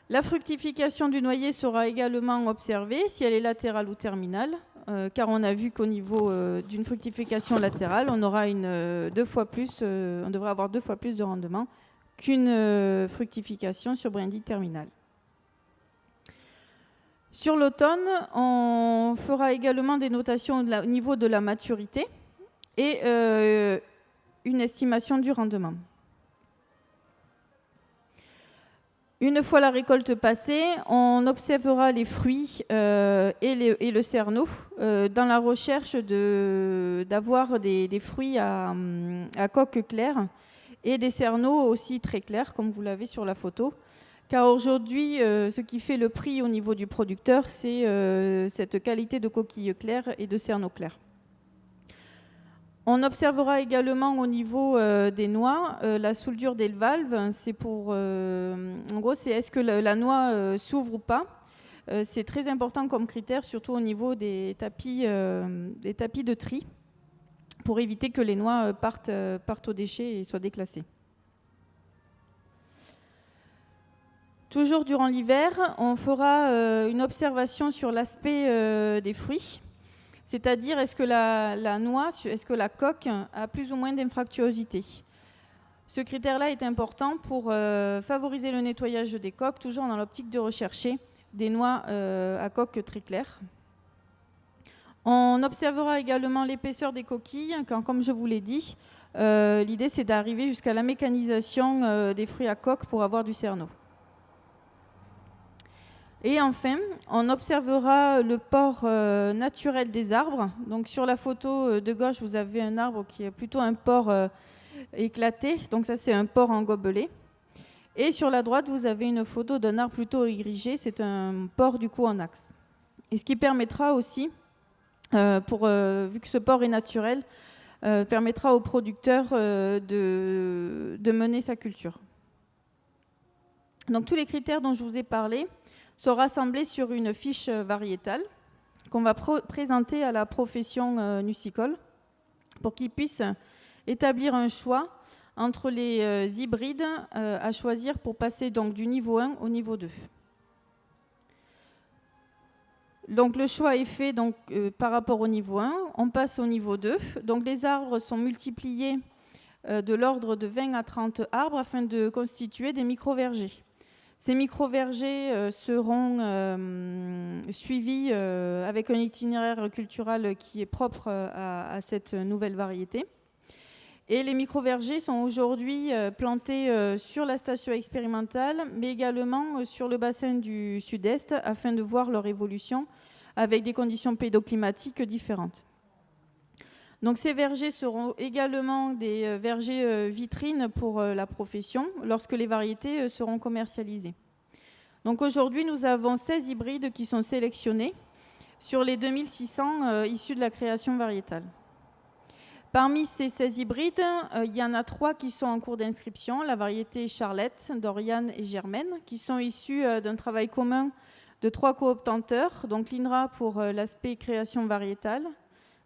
La fructification du noyer sera également observée si elle est latérale ou terminale, car on a vu qu'au niveau d'une fructification latérale, on devrait avoir 2 fois plus de rendement qu'une fructification sur brindille terminale. Sur l'automne, on fera également des notations au niveau de la maturité et une estimation du rendement. Une fois la récolte passée, on observera les fruits et le cerneau dans la recherche d'avoir des fruits à coque claire et des cerneaux aussi très clairs, comme vous l'avez sur la photo. Car aujourd'hui, ce qui fait le prix au niveau du producteur, c'est cette qualité de coquille claire et de cerneau clair. On observera également au niveau des noix la soudure des valves. C'est en gros, c'est est-ce que la noix s'ouvre ou pas. C'est très important comme critère, surtout au niveau des tapis de tri, pour éviter que les noix partent aux déchets et soient déclassées. Toujours durant l'hiver, on fera une observation sur l'aspect des fruits. C'est-à-dire, est-ce que la noix, est-ce que la coque a plus ou moins d'infractuosité. Ce critère-là est important pour favoriser le nettoyage des coques, toujours dans l'optique de rechercher des noix à coque très claire. On observera également l'épaisseur des coquilles, quand, comme je vous l'ai dit, l'idée c'est d'arriver jusqu'à la mécanisation des fruits à coque pour avoir du cerneau. Et enfin, on observera le port naturel des arbres. Donc sur la photo de gauche, vous avez un arbre qui est plutôt un port éclaté. Donc ça, c'est un port en gobelet. Et sur la droite, vous avez une photo d'un arbre plutôt érigé. C'est un port du coup en axe. Et ce qui permettra aussi, vu que ce port est naturel, permettra au producteur de mener sa culture. Donc tous les critères dont je vous ai parlé sont rassemblés sur une fiche variétale qu'on va présenter à la profession nucicole pour qu'ils puissent établir un choix entre les hybrides à choisir pour passer donc du niveau 1 au niveau 2. Donc le choix est fait donc, par rapport au niveau 1, on passe au niveau 2. Donc les arbres sont multipliés de l'ordre de 20 à 30 arbres afin de constituer des micro-vergers. Ces micro-vergers seront suivis avec un itinéraire cultural qui est propre à cette nouvelle variété. Et les micro-vergers sont aujourd'hui plantés sur la station expérimentale, mais également sur le bassin du sud-est, afin de voir leur évolution avec des conditions pédoclimatiques différentes. Donc ces vergers seront également des vergers vitrines pour la profession lorsque les variétés seront commercialisées. Donc aujourd'hui, nous avons 16 hybrides qui sont sélectionnés sur les 2600 issus de la création variétale. Parmi ces 16 hybrides, il y en a 3 qui sont en cours d'inscription, la variété Charlette, Dorian et Germaine, qui sont issus d'un travail commun de 3 cooptanteurs, donc l'INRA pour l'aspect création variétale,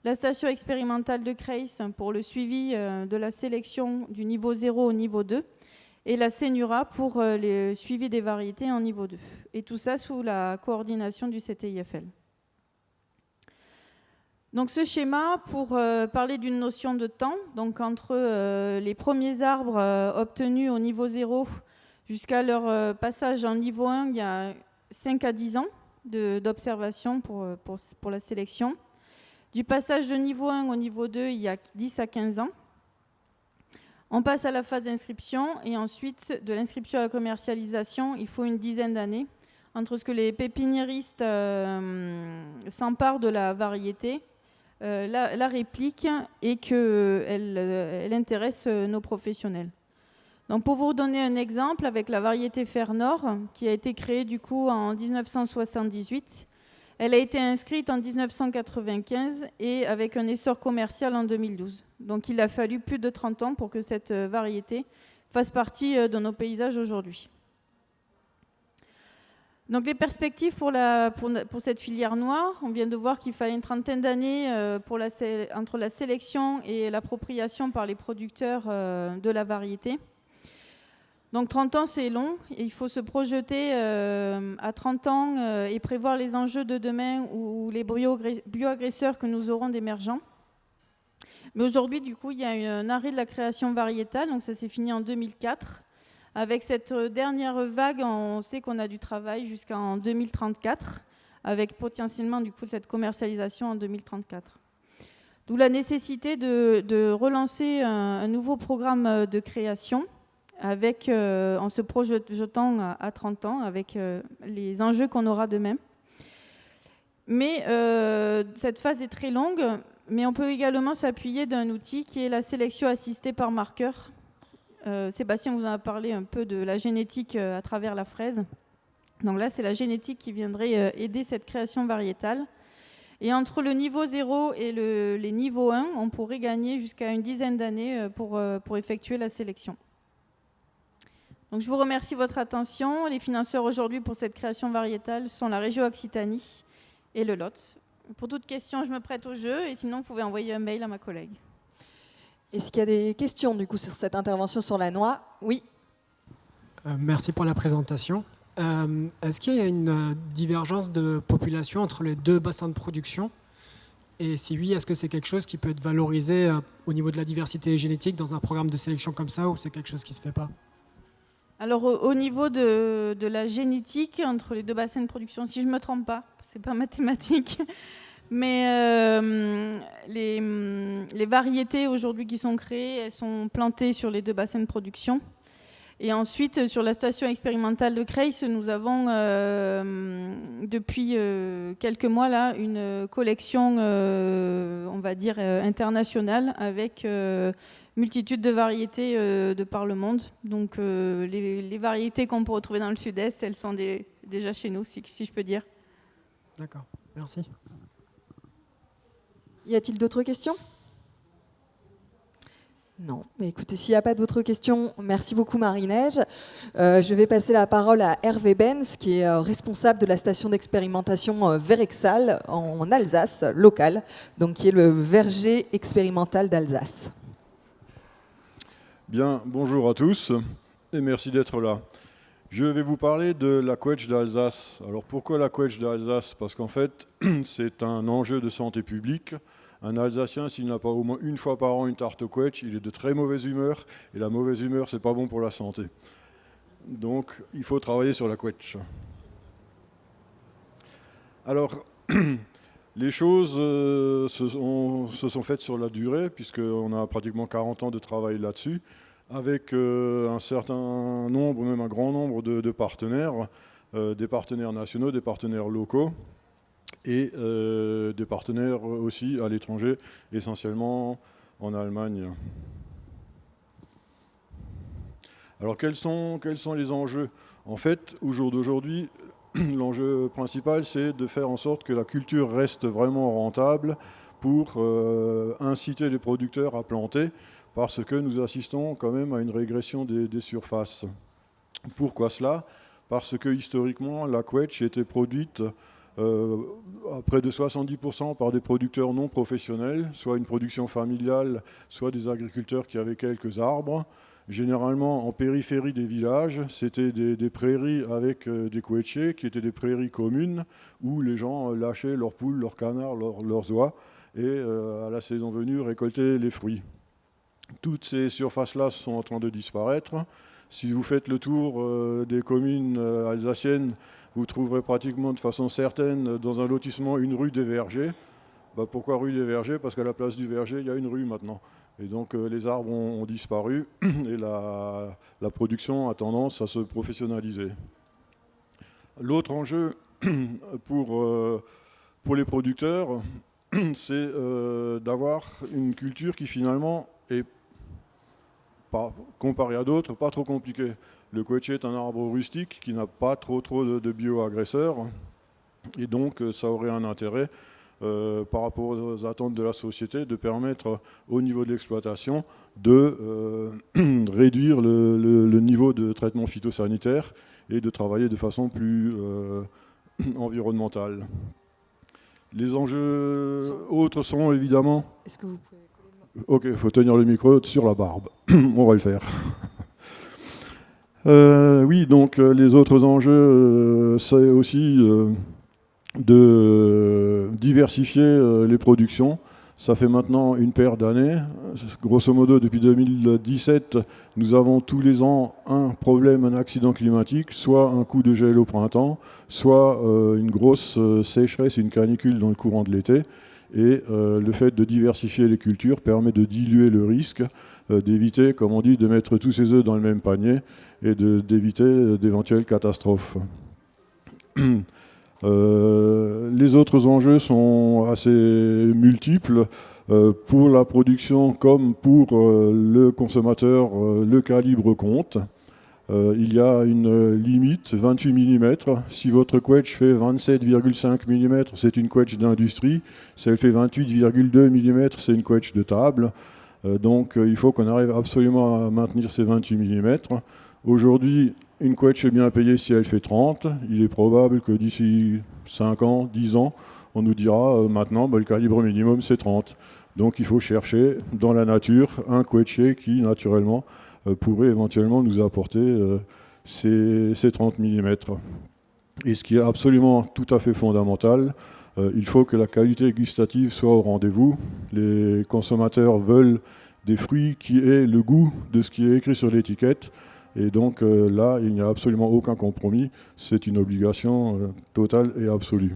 la station expérimentale de Creil pour le suivi de la sélection du niveau 0 au niveau 2 et la CENURA pour le suivi des variétés en niveau 2. Et tout ça sous la coordination du CTIFL. Donc ce schéma, pour parler d'une notion de temps, donc entre les premiers arbres obtenus au niveau 0 jusqu'à leur passage en niveau 1, il y a 5 à 10 ans d'observation pour la sélection. Du passage de niveau 1 au niveau 2, il y a 10 à 15 ans. On passe à la phase d'inscription et ensuite, de l'inscription à la commercialisation, il faut une dizaine d'années entre ce que les pépiniéristes s'emparent de la variété, la répliquent et qu'elle intéresse nos professionnels. Donc pour vous donner un exemple, avec la variété Fer Nord, qui a été créée du coup en 1978, elle a été inscrite en 1995 et avec un essor commercial en 2012. Donc il a fallu plus de 30 ans pour que cette variété fasse partie de nos paysages aujourd'hui. Donc les perspectives pour cette filière noire, on vient de voir qu'il fallait une trentaine d'années entre la sélection et l'appropriation par les producteurs de la variété. Donc 30 ans, c'est long. Et il faut se projeter à 30 ans et prévoir les enjeux de demain ou les bioagresseurs que nous aurons d'émergents. Mais aujourd'hui, du coup, il y a eu un arrêt de la création variétale. Donc ça s'est fini en 2004. Avec cette dernière vague, on sait qu'on a du travail jusqu'en 2034, avec potentiellement du coup cette commercialisation en 2034. D'où la nécessité de relancer un nouveau programme de création, en se projetant à 30 ans, avec les enjeux qu'on aura demain. Mais cette phase est très longue, mais on peut également s'appuyer d'un outil qui est la sélection assistée par marqueur. Sébastien vous en a parlé un peu de la génétique à travers la fraise. Donc là, c'est la génétique qui viendrait aider cette création variétale. Et entre le niveau 0 et les niveaux 1, on pourrait gagner jusqu'à une dizaine d'années pour effectuer la sélection. Donc, je vous remercie de votre attention. Les financeurs aujourd'hui pour cette création variétale sont la région Occitanie et le Lot. Pour toute question, je me prête au jeu, et sinon, vous pouvez envoyer un mail à ma collègue. Est-ce qu'il y a des questions du coup sur cette intervention sur la noix? Oui. Merci pour la présentation. Est-ce qu'il y a une divergence de population entre les deux bassins de production? Et si oui, est-ce que c'est quelque chose qui peut être valorisé au niveau de la diversité génétique dans un programme de sélection comme ça, ou c'est quelque chose qui ne se fait pas? Alors, au niveau de la génétique entre les deux bassins de production, si je ne me trompe pas, ce n'est pas mathématique, mais les variétés aujourd'hui qui sont créées, elles sont plantées sur les deux bassins de production. Et ensuite, sur la station expérimentale de Creil, nous avons depuis quelques mois là une collection, on va dire, internationale avec multitude de variétés de par le monde. Donc les variétés qu'on peut retrouver dans le sud-est, elles sont déjà chez nous, si je peux dire. D'accord, merci. Y a-t-il d'autres questions? Non. Mais écoutez, s'il n'y a pas d'autres questions, merci beaucoup Marie-Neige. Je vais passer la parole à Hervé Benz, qui est responsable de la station d'expérimentation Verexal en Alsace, locale, donc qui est le verger expérimental d'Alsace. Bien, bonjour à tous et merci d'être là. Je vais vous parler de la quetch d'Alsace. Alors pourquoi la quetch d'Alsace? Parce qu'en fait, c'est un enjeu de santé publique. Un Alsacien, s'il n'a pas au moins une fois par an une tarte au quetch, il est de très mauvaise humeur, et la mauvaise humeur, c'est pas bon pour la santé. Donc, il faut travailler sur la quetch. Alors, les choses se sont faites sur la durée, puisqu'on a pratiquement 40 ans de travail là-dessus, avec un certain nombre, même un grand nombre de partenaires, des partenaires nationaux, des partenaires locaux, et des partenaires aussi à l'étranger, essentiellement en Allemagne. Alors quels sont les enjeux? En fait, au jour d'aujourd'hui, l'enjeu principal, c'est de faire en sorte que la culture reste vraiment rentable pour inciter les producteurs à planter, parce que nous assistons quand même à une régression des surfaces. Pourquoi cela? Parce que historiquement, la quetch était produite à près de 70% par des producteurs non professionnels, soit une production familiale, soit des agriculteurs qui avaient quelques arbres. Généralement en périphérie des villages, c'était des prairies avec des quetchiers qui étaient des prairies communes où les gens lâchaient leurs poules, leurs canards, leurs oies et à la saison venue récoltaient les fruits. Toutes ces surfaces-là sont en train de disparaître. Si vous faites le tour des communes alsaciennes, vous trouverez pratiquement de façon certaine dans un lotissement une rue des Vergers. Pourquoi rue des Vergers? Parce qu'à la place du verger, il y a une rue maintenant. Et donc les arbres ont disparu et la production a tendance à se professionnaliser. L'autre enjeu pour les producteurs, c'est d'avoir une culture qui finalement est, comparé à d'autres, pas trop compliquée. Le quetchier est un arbre rustique qui n'a pas trop de bioagresseurs et donc ça aurait un intérêt par rapport aux attentes de la société de permettre au niveau de l'exploitation de réduire le niveau de traitement phytosanitaire et de travailler de façon plus environnementale. Les enjeux autres sont évidemment... Est-ce que vous pouvez... Ok, il faut tenir le micro sur la barbe. On va le faire. Oui, donc les autres enjeux, c'est aussi de diversifier les productions. Ça fait maintenant une paire d'années. Grosso modo, depuis 2017, nous avons tous les ans un problème, un accident climatique, soit un coup de gel au printemps, soit une grosse sécheresse, une canicule dans le courant de l'été. Et le fait de diversifier les cultures permet de diluer le risque, d'éviter, comme on dit, de mettre tous ses œufs dans le même panier et d'éviter d'éventuelles catastrophes. Les autres enjeux sont assez multiples. Pour la production comme pour le consommateur, le calibre compte. il y a une limite, 28 mm. Si votre quetch fait 27,5 mm, c'est une quetch d'industrie. Si elle fait 28,2 mm, c'est une quetch de table. Donc il faut qu'on arrive absolument à maintenir ces 28 mm. Aujourd'hui, une quetch est bien payée si elle fait 30. Il est probable que d'ici 5 ans, 10 ans, on nous dira maintenant le calibre minimum c'est 30. Donc il faut chercher dans la nature un quetchier qui naturellement pourrait éventuellement nous apporter ces 30 mm. Et ce qui est absolument tout à fait fondamental, il faut que la qualité gustative soit au rendez-vous. Les consommateurs veulent des fruits qui aient le goût de ce qui est écrit sur l'étiquette. Et donc là, il n'y a absolument aucun compromis. C'est une obligation totale et absolue.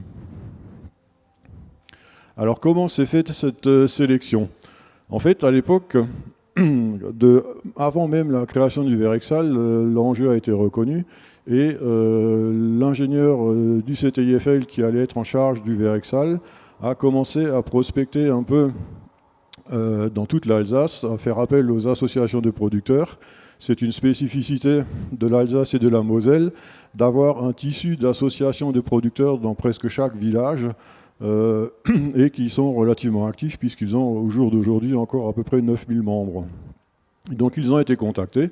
Alors comment s'est faite cette sélection? En fait, à l'époque, avant même la création du Verexal, l'enjeu a été reconnu. Et l'ingénieur du CTIFL qui allait être en charge du Verexal a commencé à prospecter un peu dans toute l'Alsace, à faire appel aux associations de producteurs. C'est une spécificité de l'Alsace et de la Moselle d'avoir un tissu d'associations de producteurs dans presque chaque village et qui sont relativement actifs puisqu'ils ont au jour d'aujourd'hui encore à peu près 9000 membres. Et donc ils ont été contactés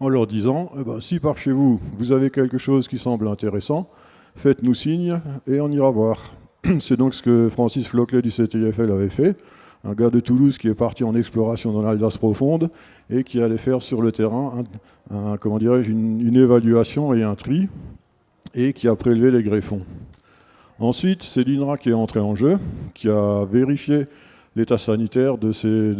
en leur disant si par chez vous, vous avez quelque chose qui semble intéressant, faites-nous signe et on ira voir. C'est donc ce que Francis Floclet du CTIFL avait fait, un gars de Toulouse qui est parti en exploration dans l'Alsace profonde et qui allait faire sur le terrain une évaluation et un tri, et qui a prélevé les greffons. Ensuite, c'est l'INRA qui est entré en jeu, qui a vérifié l'état sanitaire de ces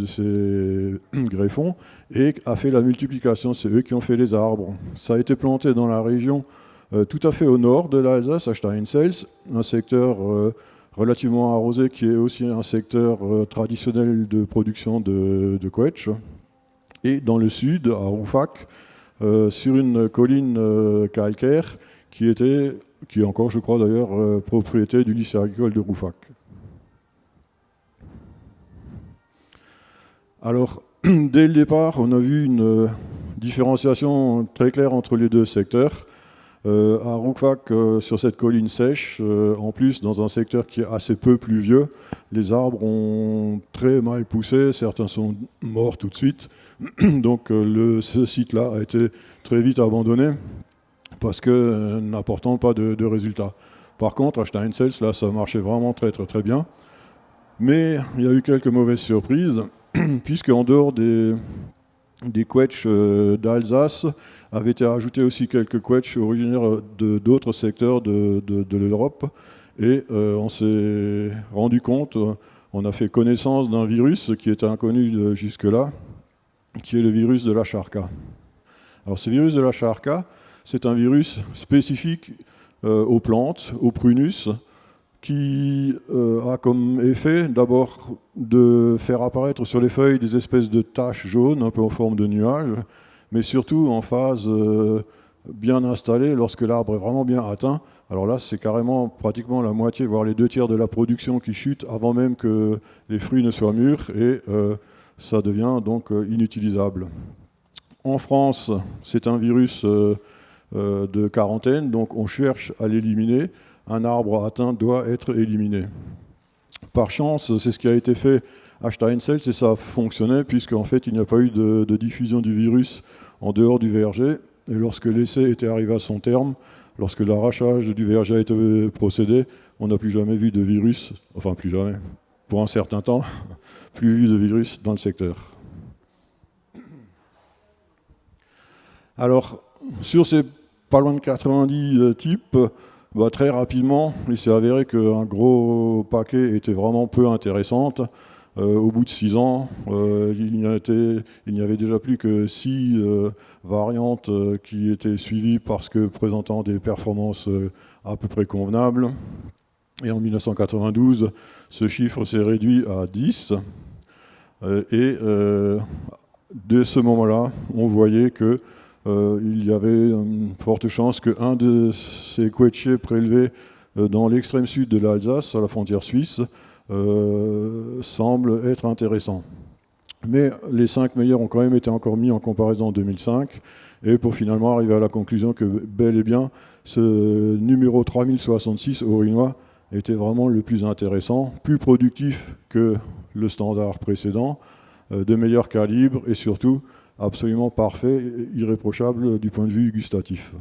greffons et a fait la multiplication. C'est eux qui ont fait les arbres. Ça a été planté dans la région tout à fait au nord de l'Alsace, à Steinsels, un secteur relativement arrosé qui est aussi un secteur traditionnel de production de quetch. Et dans le sud, à Rouffach, sur une colline calcaire qui est encore, je crois d'ailleurs, propriété du lycée agricole de Rouffach. Alors, dès le départ, on a vu une différenciation très claire entre les deux secteurs. À Rouffach, sur cette colline sèche, en plus dans un secteur qui est assez peu pluvieux, les arbres ont très mal poussé, certains sont morts tout de suite. Donc ce site-là a été très vite abandonné parce que n'apportant pas de résultats. Par contre, à Steinsels, là, ça marchait vraiment très très très bien. Mais il y a eu quelques mauvaises surprises, puisque en dehors des quetchs d'Alsace avaient été ajoutés aussi quelques quetchs originaires d'autres secteurs de l'Europe. Et on s'est rendu compte, on a fait connaissance d'un virus qui était inconnu jusque-là, qui est le virus de la Charca. Alors ce virus de la Charca, c'est un virus spécifique aux plantes, au prunus, qui a comme effet d'abord de faire apparaître sur les feuilles des espèces de taches jaunes, un peu en forme de nuages, mais surtout en phase bien installée, lorsque l'arbre est vraiment bien atteint. Alors là, c'est carrément pratiquement la moitié, voire les 2/3 de la production qui chute avant même que les fruits ne soient mûrs, et ça devient donc inutilisable. En France, c'est un virus de quarantaine, donc on cherche à l'éliminer. Un arbre atteint doit être éliminé. Par chance, c'est ce qui a été fait à Steinsels et ça a fonctionné puisqu'en fait il n'y a pas eu de diffusion du virus en dehors du verger. Et lorsque l'essai était arrivé à son terme, lorsque l'arrachage du verger a été procédé, on n'a plus jamais vu de virus, enfin plus jamais, pour un certain temps, plus vu de virus dans le secteur. Alors, sur ces pas loin de 90 types, très rapidement, il s'est avéré qu'un gros paquet était vraiment peu intéressant. Au bout de 6 ans, il n'y avait déjà plus que 6 variantes qui étaient suivies parce que présentant des performances à peu près convenables. Et en 1992, ce chiffre s'est réduit à 10. Et dès ce moment-là, on voyait que il y avait une forte chance qu'un de ces quetchiers prélevés dans l'extrême sud de l'Alsace, à la frontière suisse, semble être intéressant. Mais les 5 meilleurs ont quand même été encore mis en comparaison en 2005. et pour finalement arriver à la conclusion que bel et bien ce numéro 3066 aurinois était vraiment le plus intéressant, plus productif que le standard précédent, de meilleur calibre et surtout absolument parfait, irréprochable du point de vue gustatif.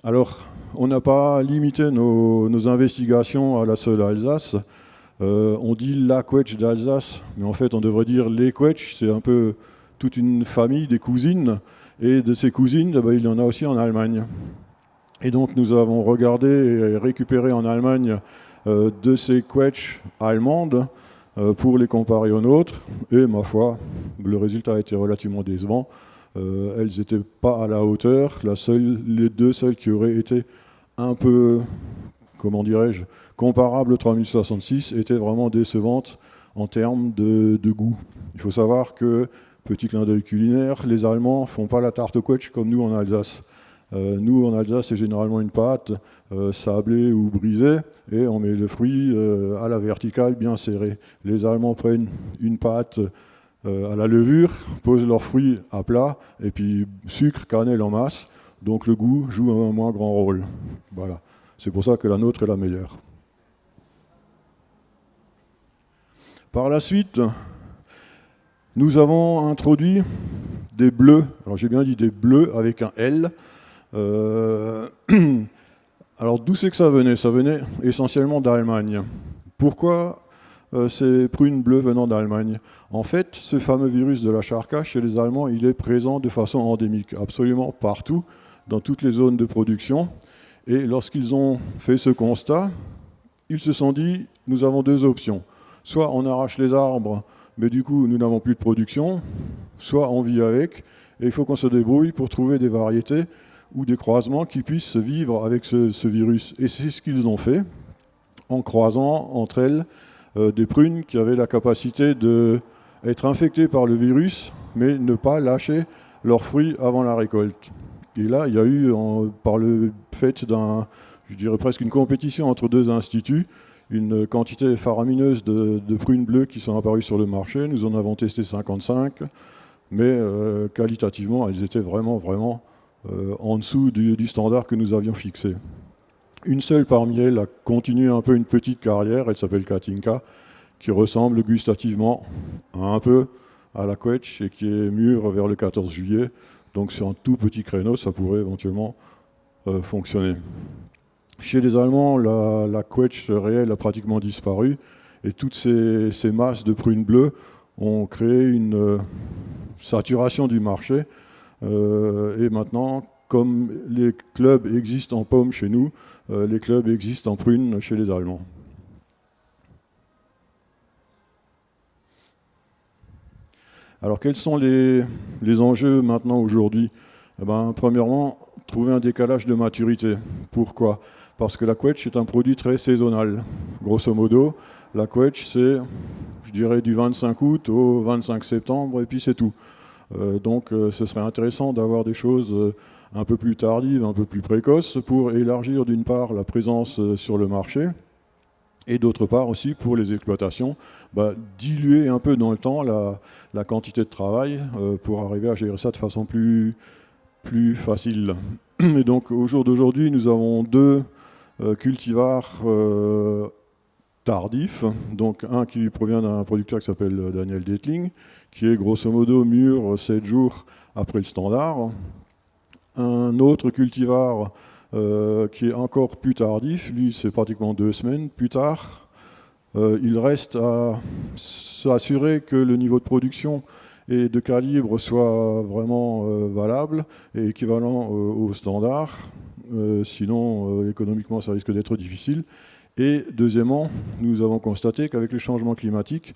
Alors, on n'a pas limité nos investigations à la seule Alsace. On dit la Quetsch d'Alsace, mais en fait on devrait dire les Quetsch, c'est un peu toute une famille, des cousines, et de ces cousines, il y en a aussi en Allemagne. Et donc nous avons regardé et récupéré en Allemagne de ces Quetsch allemandes pour les comparer aux nôtres, et ma foi, le résultat a été relativement décevant. Elles n'étaient pas à la hauteur. Les deux seules qui auraient été un peu, comment dirais-je, comparables au 3066 étaient vraiment décevantes en termes de goût. Il faut savoir que, petit clin d'œil culinaire, les Allemands ne font pas la tarte au Quetsch comme nous en Alsace. Nous en Alsace, c'est généralement une pâte sablée ou brisée et on met le fruit à la verticale bien serré. Les Allemands prennent une pâte à la levure, posent leurs fruits à plat, et puis sucre, cannelle en masse, donc le goût joue un moins grand rôle. Voilà, c'est pour ça que la nôtre est la meilleure. Par la suite, nous avons introduit des bleus, alors j'ai bien dit des bleus avec un L. Alors d'où c'est que ça venait? Ça venait essentiellement d'Allemagne. Pourquoi ces prunes bleues venant d'Allemagne? En fait, ce fameux virus de la Charka, chez les Allemands, il est présent de façon endémique, absolument partout, dans toutes les zones de production. Et lorsqu'ils ont fait ce constat, ils se sont dit, nous avons deux options. Soit on arrache les arbres, mais du coup, nous n'avons plus de production, soit on vit avec, et il faut qu'on se débrouille pour trouver des variétés ou des croisements qui puissent vivre avec ce virus. Et c'est ce qu'ils ont fait, en croisant entre elles des prunes qui avaient la capacité d'être infectées par le virus, mais ne pas lâcher leurs fruits avant la récolte. Et là, il y a eu, par le fait je dirais presque une compétition entre deux instituts, une quantité faramineuse de prunes bleues qui sont apparues sur le marché. Nous en avons testé 55, mais qualitativement, elles étaient vraiment en dessous du standard que nous avions fixé. Une seule parmi elles a continué un peu une petite carrière, elle s'appelle Katinka, qui ressemble gustativement un peu à la Quetsch et qui est mûre vers le 14 juillet. Donc sur un tout petit créneau, ça pourrait éventuellement fonctionner. Chez les Allemands, la Quetsch réelle a pratiquement disparu et toutes ces masses de prunes bleues ont créé une saturation du marché. Et maintenant, comme les clubs existent en pommes chez nous, les clubs existent en prunes chez les Allemands. Alors quels sont les enjeux maintenant aujourd'hui? Premièrement, trouver un décalage de maturité. Pourquoi? Parce que la Quetsch est un produit très saisonnal. Grosso modo, la Quetsch c'est, je dirais, du 25 août au 25 septembre et puis c'est tout. Donc ce serait intéressant d'avoir des choses un peu plus tardives, un peu plus précoces pour élargir d'une part la présence sur le marché et d'autre part aussi pour les exploitations, diluer un peu dans le temps la quantité de travail pour arriver à gérer ça de façon plus facile. Et donc au jour d'aujourd'hui, nous avons deux cultivars tardifs, donc un qui provient d'un producteur qui s'appelle Daniel Detling, qui est grosso modo mûr 7 jours après le standard. Un autre cultivar qui est encore plus tardif, lui c'est pratiquement 2 semaines plus tard. Il reste à s'assurer que le niveau de production et de calibre soit vraiment valable et équivalent au standard. Sinon, économiquement, ça risque d'être difficile. Et deuxièmement, nous avons constaté qu'avec les changements climatiques,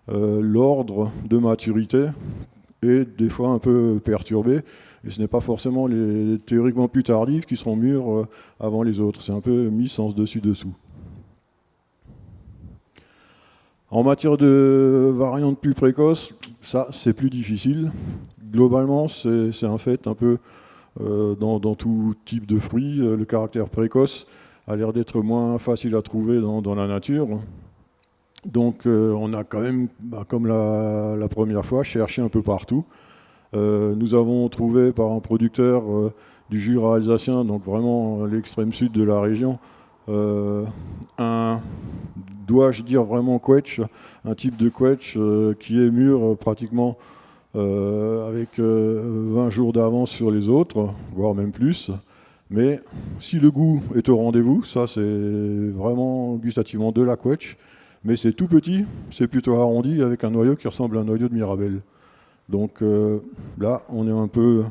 l'ordre de maturité est des fois un peu perturbé. Et ce n'est pas forcément les théoriquement plus tardifs qui seront mûrs avant les autres. C'est un peu mis sens dessus-dessous. En matière de variantes plus précoces, ça c'est plus difficile. Globalement, c'est un fait un peu dans tout type de fruits. Le caractère précoce a l'air d'être moins facile à trouver dans la nature. Donc on a quand même, comme la première fois, cherché un peu partout. Nous avons trouvé par un producteur du Jura alsacien, donc vraiment l'extrême sud de la région, dois-je dire vraiment quetch, un type de quetch qui est mûr pratiquement avec 20 jours d'avance sur les autres, voire même plus. Mais si le goût est au rendez-vous, ça c'est vraiment gustativement de la quetch, mais c'est tout petit, c'est plutôt arrondi avec un noyau qui ressemble à un noyau de Mirabelle. Donc là, on est un peu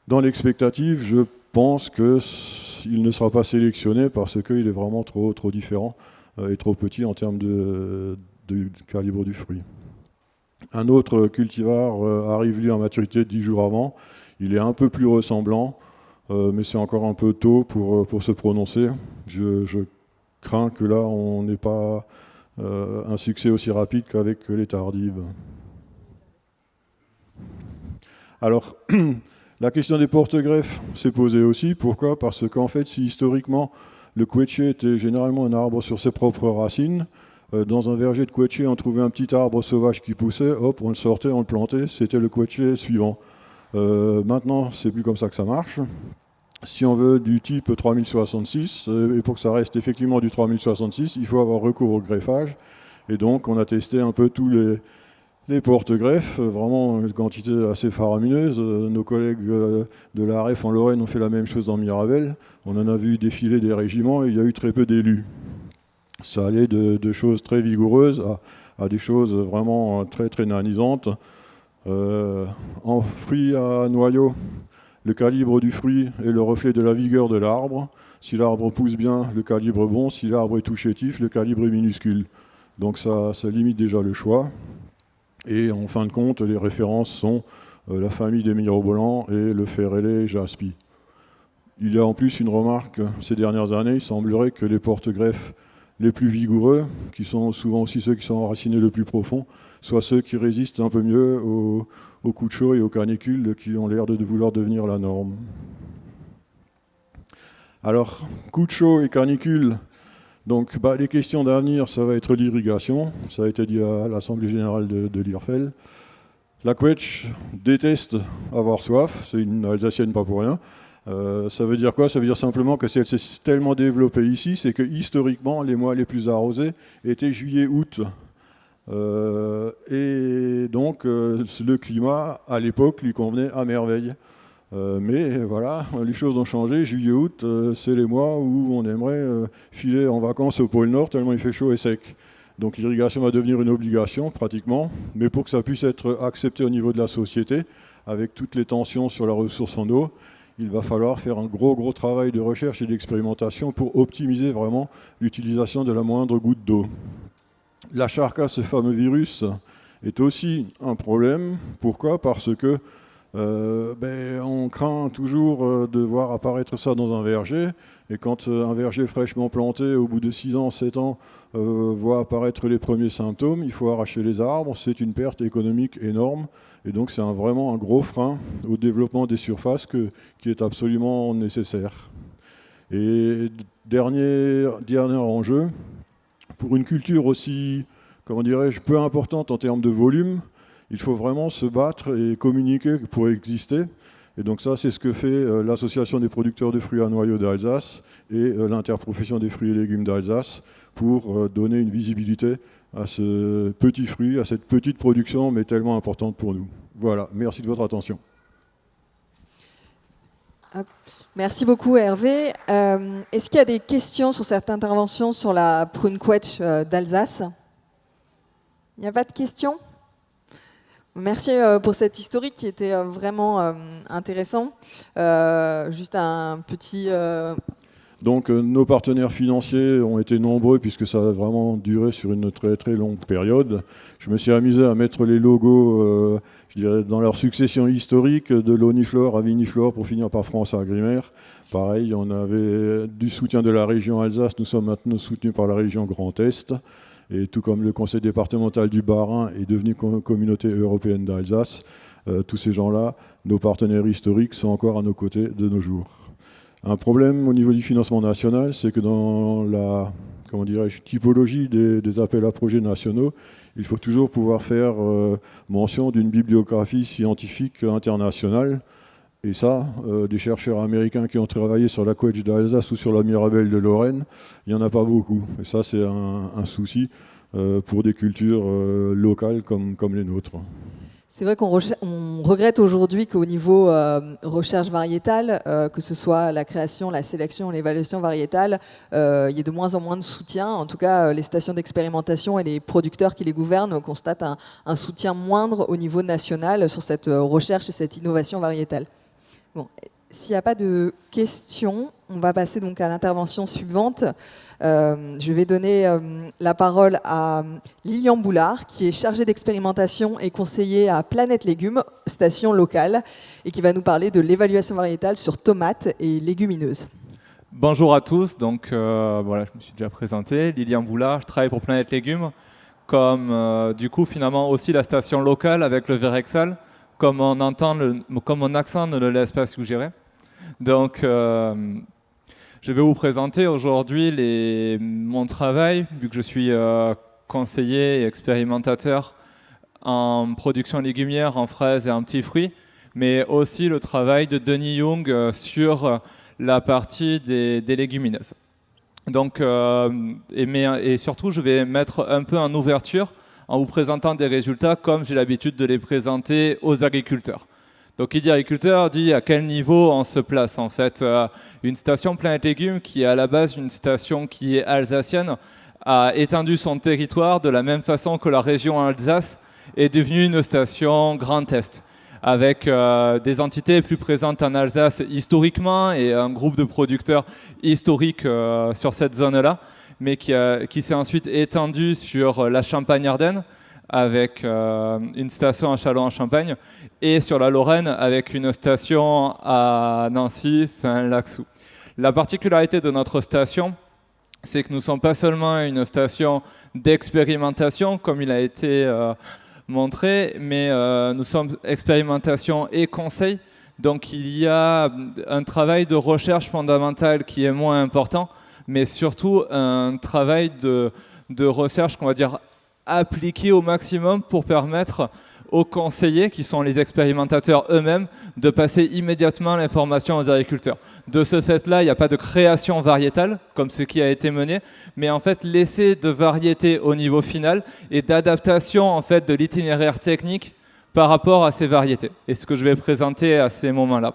dans l'expectative. Je pense qu'il ne sera pas sélectionné parce qu'il est vraiment trop différent et trop petit en termes de calibre du fruit. Un autre cultivar arrive lui en maturité 10 jours avant. Il est un peu plus ressemblant, mais c'est encore un peu tôt pour se prononcer. Je crains que là, on n'ait pas un succès aussi rapide qu'avec les tardives. Alors, la question des porte-greffes s'est posée aussi. Pourquoi ? Parce qu'en fait, si historiquement, le quetché était généralement un arbre sur ses propres racines, dans un verger de quetché, on trouvait un petit arbre sauvage qui poussait, hop, on le sortait, on le plantait, c'était le quetché suivant. Maintenant, c'est plus comme ça que ça marche. Si on veut du type 3066, et pour que ça reste effectivement du 3066, il faut avoir recours au greffage. Et donc, on a testé un peu tous les porte-greffes, vraiment une quantité assez faramineuse. Nos collègues de la REF en Lorraine ont fait la même chose dans Mirabel. On en a vu défiler des régiments et il y a eu très peu d'élus. Ça allait de choses très vigoureuses à des choses vraiment très très nanisantes. En fruits à noyaux, le calibre du fruit est le reflet de la vigueur de l'arbre. Si l'arbre pousse bien, le calibre est bon. Si l'arbre est tout chétif, le calibre est minuscule. Donc ça limite déjà le choix. Et en fin de compte, les références sont la famille des mirobolans et le ferrelé jaspi. Il y a en plus une remarque ces dernières années, il semblerait que les porte-greffes les plus vigoureux, qui sont souvent aussi ceux qui sont enracinés le plus profond, soient ceux qui résistent un peu mieux aux coups de chaud et aux canicules qui ont l'air de vouloir devenir la norme. Alors, coups de chaud et canicules, donc les questions d'avenir, ça va être l'irrigation, ça a été dit à l'Assemblée Générale de l'IRFEL. La quetch déteste avoir soif, c'est une Alsacienne pas pour rien. Ça veut dire quoi ? Ça veut dire simplement que si elle s'est tellement développée ici, c'est que historiquement, les mois les plus arrosés étaient juillet-août. Et donc, le climat, à l'époque, lui convenait à merveille. Mais voilà, les choses ont changé. Juillet-août, c'est les mois où on aimerait filer en vacances au pôle Nord, tellement il fait chaud et sec. Donc l'irrigation va devenir une obligation, pratiquement. Mais pour que ça puisse être accepté au niveau de la société, avec toutes les tensions sur la ressource en eau, il va falloir faire un gros travail de recherche et d'expérimentation pour optimiser vraiment l'utilisation de la moindre goutte d'eau. La charca, ce fameux virus, est aussi un problème. Pourquoi ? Parce que on craint toujours de voir apparaître ça dans un verger. Et quand un verger fraîchement planté, au bout de 6 ans, 7 ans, voit apparaître les premiers symptômes, il faut arracher les arbres. C'est une perte économique énorme. Et donc c'est vraiment un gros frein au développement des surfaces qui est absolument nécessaire. Et dernier enjeu, pour une culture aussi, comment dirais-je, peu importante en termes de volume, il faut vraiment se battre et communiquer pour exister. Et donc ça, c'est ce que fait l'Association des producteurs de fruits à noyaux d'Alsace et l'Interprofession des fruits et légumes d'Alsace pour donner une visibilité à ce petit fruit, à cette petite production, mais tellement importante pour nous. Voilà, merci de votre attention. Merci beaucoup Hervé. Est-ce qu'il y a des questions sur cette intervention sur la prune quetch d'Alsace ? Il n'y a pas de questions ? Merci pour cette historique qui était vraiment intéressant. Juste un petit... Donc nos partenaires financiers ont été nombreux puisque ça a vraiment duré sur une très très longue période. Je me suis amusé à mettre les logos, je dirais, dans leur succession historique, de l'Oniflore à Viniflore pour finir par France Agrimaire. Pareil, on avait du soutien de la région Alsace, nous sommes maintenant soutenus par la région Grand Est. Et tout comme le conseil départemental du Bas-Rhin est devenu communauté européenne d'Alsace, tous ces gens-là, nos partenaires historiques, sont encore à nos côtés de nos jours. Un problème au niveau du financement national, c'est que dans la comment dirais-je, typologie des appels à projets nationaux, il faut toujours pouvoir faire mention d'une bibliographie scientifique internationale. Et ça, des chercheurs américains qui ont travaillé sur la Quetch d'Alsace ou sur la Mirabelle de Lorraine, il n'y en a pas beaucoup. Et ça, c'est un souci pour des cultures locales comme les nôtres. C'est vrai qu'on regrette aujourd'hui qu'au niveau recherche variétale, que ce soit la création, la sélection, l'évaluation variétale, il y ait de moins en moins de soutien. En tout cas, les stations d'expérimentation et les producteurs qui les gouvernent constatent un soutien moindre au niveau national sur cette recherche et cette innovation variétale. Bon, s'il n'y a pas de questions, on va passer donc à l'intervention suivante. Je vais donner la parole à Lilian Boulard, qui est chargée d'expérimentation et conseiller à Planète Légumes, station locale, et qui va nous parler de l'évaluation variétale sur tomates et légumineuses. Bonjour à tous, donc voilà, je me suis déjà présenté, Lilian Boulard, je travaille pour Planète Légumes, comme du coup finalement aussi la station locale avec le Vérexal, comme mon accent ne le laisse pas suggérer. Donc je vais vous présenter aujourd'hui mon travail, vu que je suis conseiller et expérimentateur en production légumière, en fraises et en petits fruits, mais aussi le travail de Denis Young sur la partie des légumineuses. Donc, et surtout, je vais mettre un peu en ouverture en vous présentant des résultats comme j'ai l'habitude de les présenter aux agriculteurs. Donc, qui dit agriculteur dit à quel niveau on se place en fait. Une station Planète Légumes, qui est à la base une station qui est alsacienne, a étendu son territoire de la même façon que la région Alsace est devenue une station Grand Est, avec des entités plus présentes en Alsace historiquement et un groupe de producteurs historiques sur cette zone-là, mais qui s'est ensuite étendu sur la Champagne-Ardenne, avec une station à Châlons-en-Champagne, et sur la Lorraine avec une station à Nancy, Fin-Laxou. La particularité de notre station, c'est que nous ne sommes pas seulement une station d'expérimentation, comme il a été montré, mais nous sommes expérimentation et conseil. Donc il y a un travail de recherche fondamentale qui est moins important, mais surtout un travail de recherche qu'on va dire appliqué au maximum pour permettre aux conseillers, qui sont les expérimentateurs eux-mêmes, de passer immédiatement l'information aux agriculteurs. De ce fait-là, il n'y a pas de création variétale, comme ce qui a été mené, mais en fait l'essai de variété au niveau final et d'adaptation en fait de l'itinéraire technique par rapport à ces variétés. Et ce que je vais présenter à ces moments-là.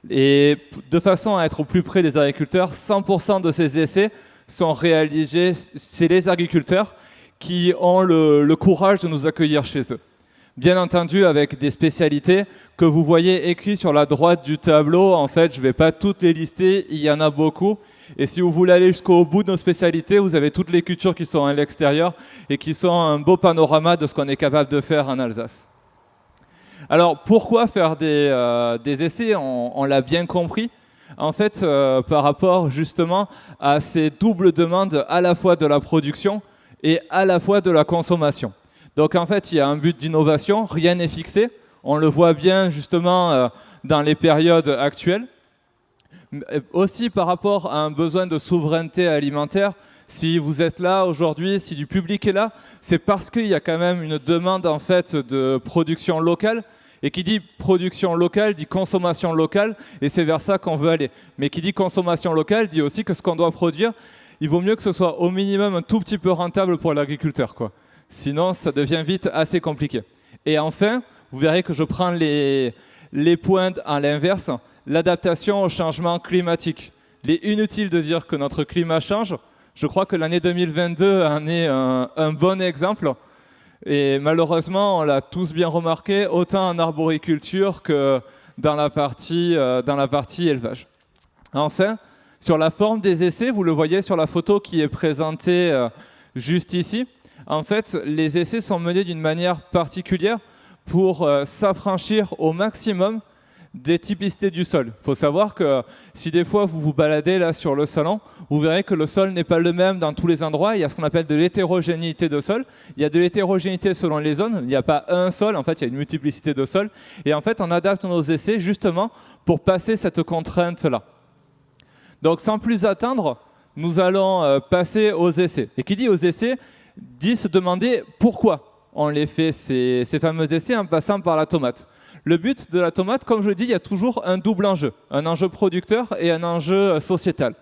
Et de façon à être au plus près des agriculteurs, 100% de ces essais sont réalisés chez les agriculteurs qui ont le courage de nous accueillir chez eux. Bien entendu, avec des spécialités que vous voyez écrites sur la droite du tableau. En fait, je ne vais pas toutes les lister, il y en a beaucoup. Et si vous voulez aller jusqu'au bout de nos spécialités, vous avez toutes les cultures qui sont à l'extérieur et qui sont un beau panorama de ce qu'on est capable de faire en Alsace. Alors, pourquoi faire des essais? On l'a bien compris. En fait, par rapport justement à ces doubles demandes à la fois de la production et à la fois de la consommation. Donc en fait, il y a un but d'innovation, rien n'est fixé. On le voit bien justement dans les périodes actuelles. Aussi par rapport à un besoin de souveraineté alimentaire, si vous êtes là aujourd'hui, si du public est là, c'est parce qu'il y a quand même une demande en fait de production locale. Et qui dit production locale dit consommation locale, et c'est vers ça qu'on veut aller. Mais qui dit consommation locale dit aussi que ce qu'on doit produire, il vaut mieux que ce soit au minimum un tout petit peu rentable pour l'agriculteur, quoi. Sinon, ça devient vite assez compliqué. Et enfin, vous verrez que je prends les points à l'inverse, l'adaptation au changement climatique. Il est inutile de dire que notre climat change. Je crois que l'année 2022 en est un bon exemple. Et malheureusement, on l'a tous bien remarqué, autant en arboriculture que dans la partie élevage. Enfin, sur la forme des essais, vous le voyez sur la photo qui est présentée juste ici. En fait, les essais sont menés d'une manière particulière pour s'affranchir au maximum des typicités du sol. Il faut savoir que si des fois vous vous baladez là sur le salon, vous verrez que le sol n'est pas le même dans tous les endroits. Il y a ce qu'on appelle de l'hétérogénéité de sol. Il y a de l'hétérogénéité selon les zones. Il n'y a pas un sol, en fait, il y a une multiplicité de sols. Et en fait, on adapte nos essais justement pour passer cette contrainte-là. Donc, sans plus attendre, nous allons passer aux essais. Et qui dit aux essais, dit se demander pourquoi on les fait, ces fameux essais, en passant par la tomate. Le but de la tomate, comme je le dis, il y a toujours un double enjeu, un enjeu producteur et un enjeu sociétal.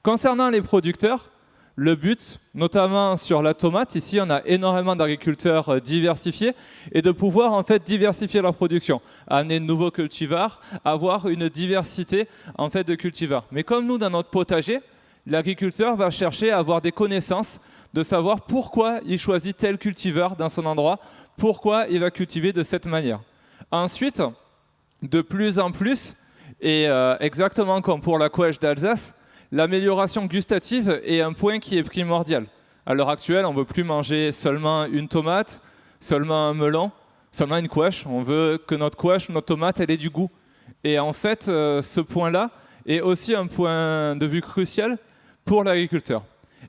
Concernant les producteurs, le but, notamment sur la tomate, ici on a énormément d'agriculteurs diversifiés, et de pouvoir en fait diversifier leur production, amener de nouveaux cultivars, avoir une diversité en fait de cultivars. Mais comme nous, dans notre potager, l'agriculteur va chercher à avoir des connaissances, de savoir pourquoi il choisit tel cultivar dans son endroit, pourquoi il va cultiver de cette manière. Ensuite, de plus en plus, et exactement comme pour la couèche d'Alsace, l'amélioration gustative est un point qui est primordial. À l'heure actuelle, on ne veut plus manger seulement une tomate, seulement un melon, seulement une couèche. On veut que notre couèche, notre tomate, elle ait du goût. Et en fait, ce point-là est aussi un point de vue crucial pour l'agriculteur.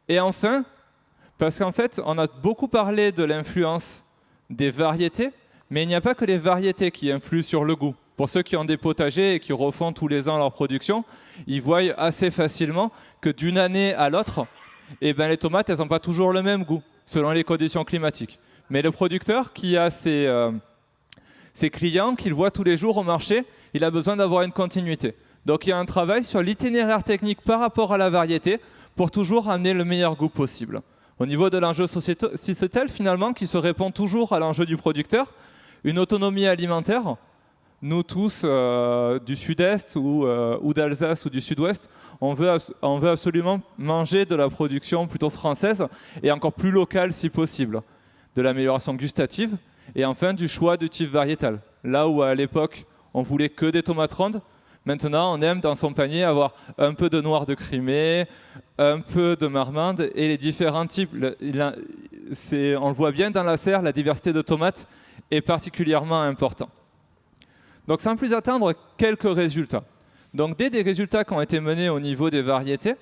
Et enfin, parce qu'en fait, on a beaucoup parlé de l'influence des variétés, mais il n'y a pas que les variétés qui influent sur le goût. Pour ceux qui ont des potagers et qui refont tous les ans leur production, ils voient assez facilement que d'une année à l'autre, eh ben, les tomates, elles n'ont pas toujours le même goût, selon les conditions climatiques. Mais le producteur qui a ses clients, qu'il voit tous les jours au marché, il a besoin d'avoir une continuité. Donc il y a un travail sur l'itinéraire technique par rapport à la variété pour toujours amener le meilleur goût possible. Au niveau de l'enjeu sociétal, finalement, qui se répond toujours à l'enjeu du producteur, une autonomie alimentaire. Nous tous, du sud-est ou d'Alsace ou du sud-ouest, on veut absolument manger de la production plutôt française et encore plus locale si possible. De l'amélioration gustative et enfin du choix de type variétal. Là où à l'époque, on voulait que des tomates rondes, maintenant on aime dans son panier avoir un peu de noir de Crimée, un peu de marmande et les différents types. On le voit bien dans la serre, la diversité de tomates est particulièrement importante. Donc sans plus attendre, quelques résultats. Donc des résultats qui ont été menés au niveau des variétés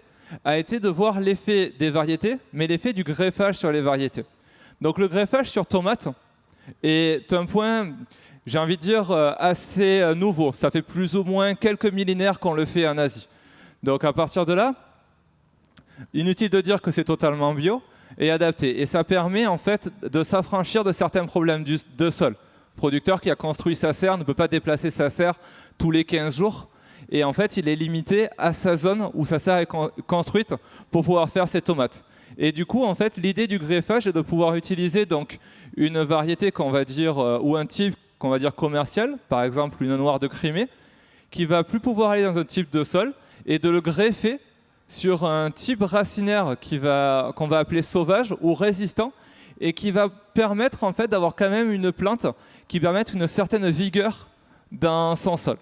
a été de voir l'effet des variétés, mais l'effet du greffage sur les variétés. Donc le greffage sur tomates est un point, j'ai envie de dire, assez nouveau. Ça fait plus ou moins quelques millénaires qu'on le fait en Asie. Donc à partir de là, inutile de dire que c'est totalement bio et adapté. Et ça permet en fait de s'affranchir de certains problèmes de sol. Le producteur qui a construit sa serre ne peut pas déplacer sa serre tous les 15 jours. Et en fait, il est limité à sa zone où sa serre est construite pour pouvoir faire ses tomates. Et du coup, en fait, l'idée du greffage est de pouvoir utiliser donc une variété qu'on va dire, ou un type qu'on va dire commercial, par exemple une noire de Crimée, qui va plus pouvoir aller dans un type de sol et de le greffer sur un type racinaire qu'on va appeler sauvage ou résistant et qui va permettre en fait d'avoir quand même une plante qui permette une certaine vigueur dans son sol.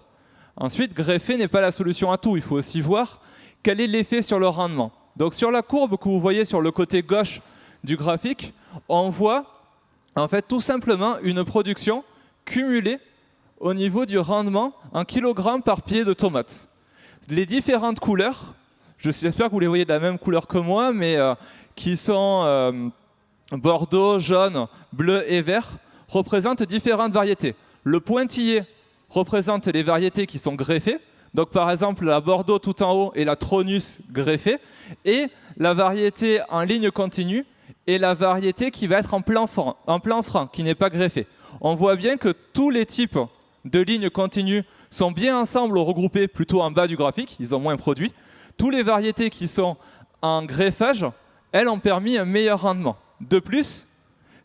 Ensuite, greffer n'est pas la solution à tout. Il faut aussi voir quel est l'effet sur le rendement. Donc sur la courbe que vous voyez sur le côté gauche du graphique, on voit en fait tout simplement une production cumulée au niveau du rendement en kilogrammes par pied de tomates. Les différentes couleurs, j'espère que vous les voyez de la même couleur que moi, mais qui sont bordeaux, jaune, bleu et vert, représentent différentes variétés. Le pointillé représente les variétés qui sont greffées. Donc par exemple la Bordeaux tout en haut et la Tronus greffée. Et la variété en ligne continue est la variété qui va être en plan franc, qui n'est pas greffée. On voit bien que tous les types de lignes continues sont bien ensemble regroupés plutôt en bas du graphique, ils ont moins produit. Toutes les variétés qui sont en greffage, elles ont permis un meilleur rendement. De plus,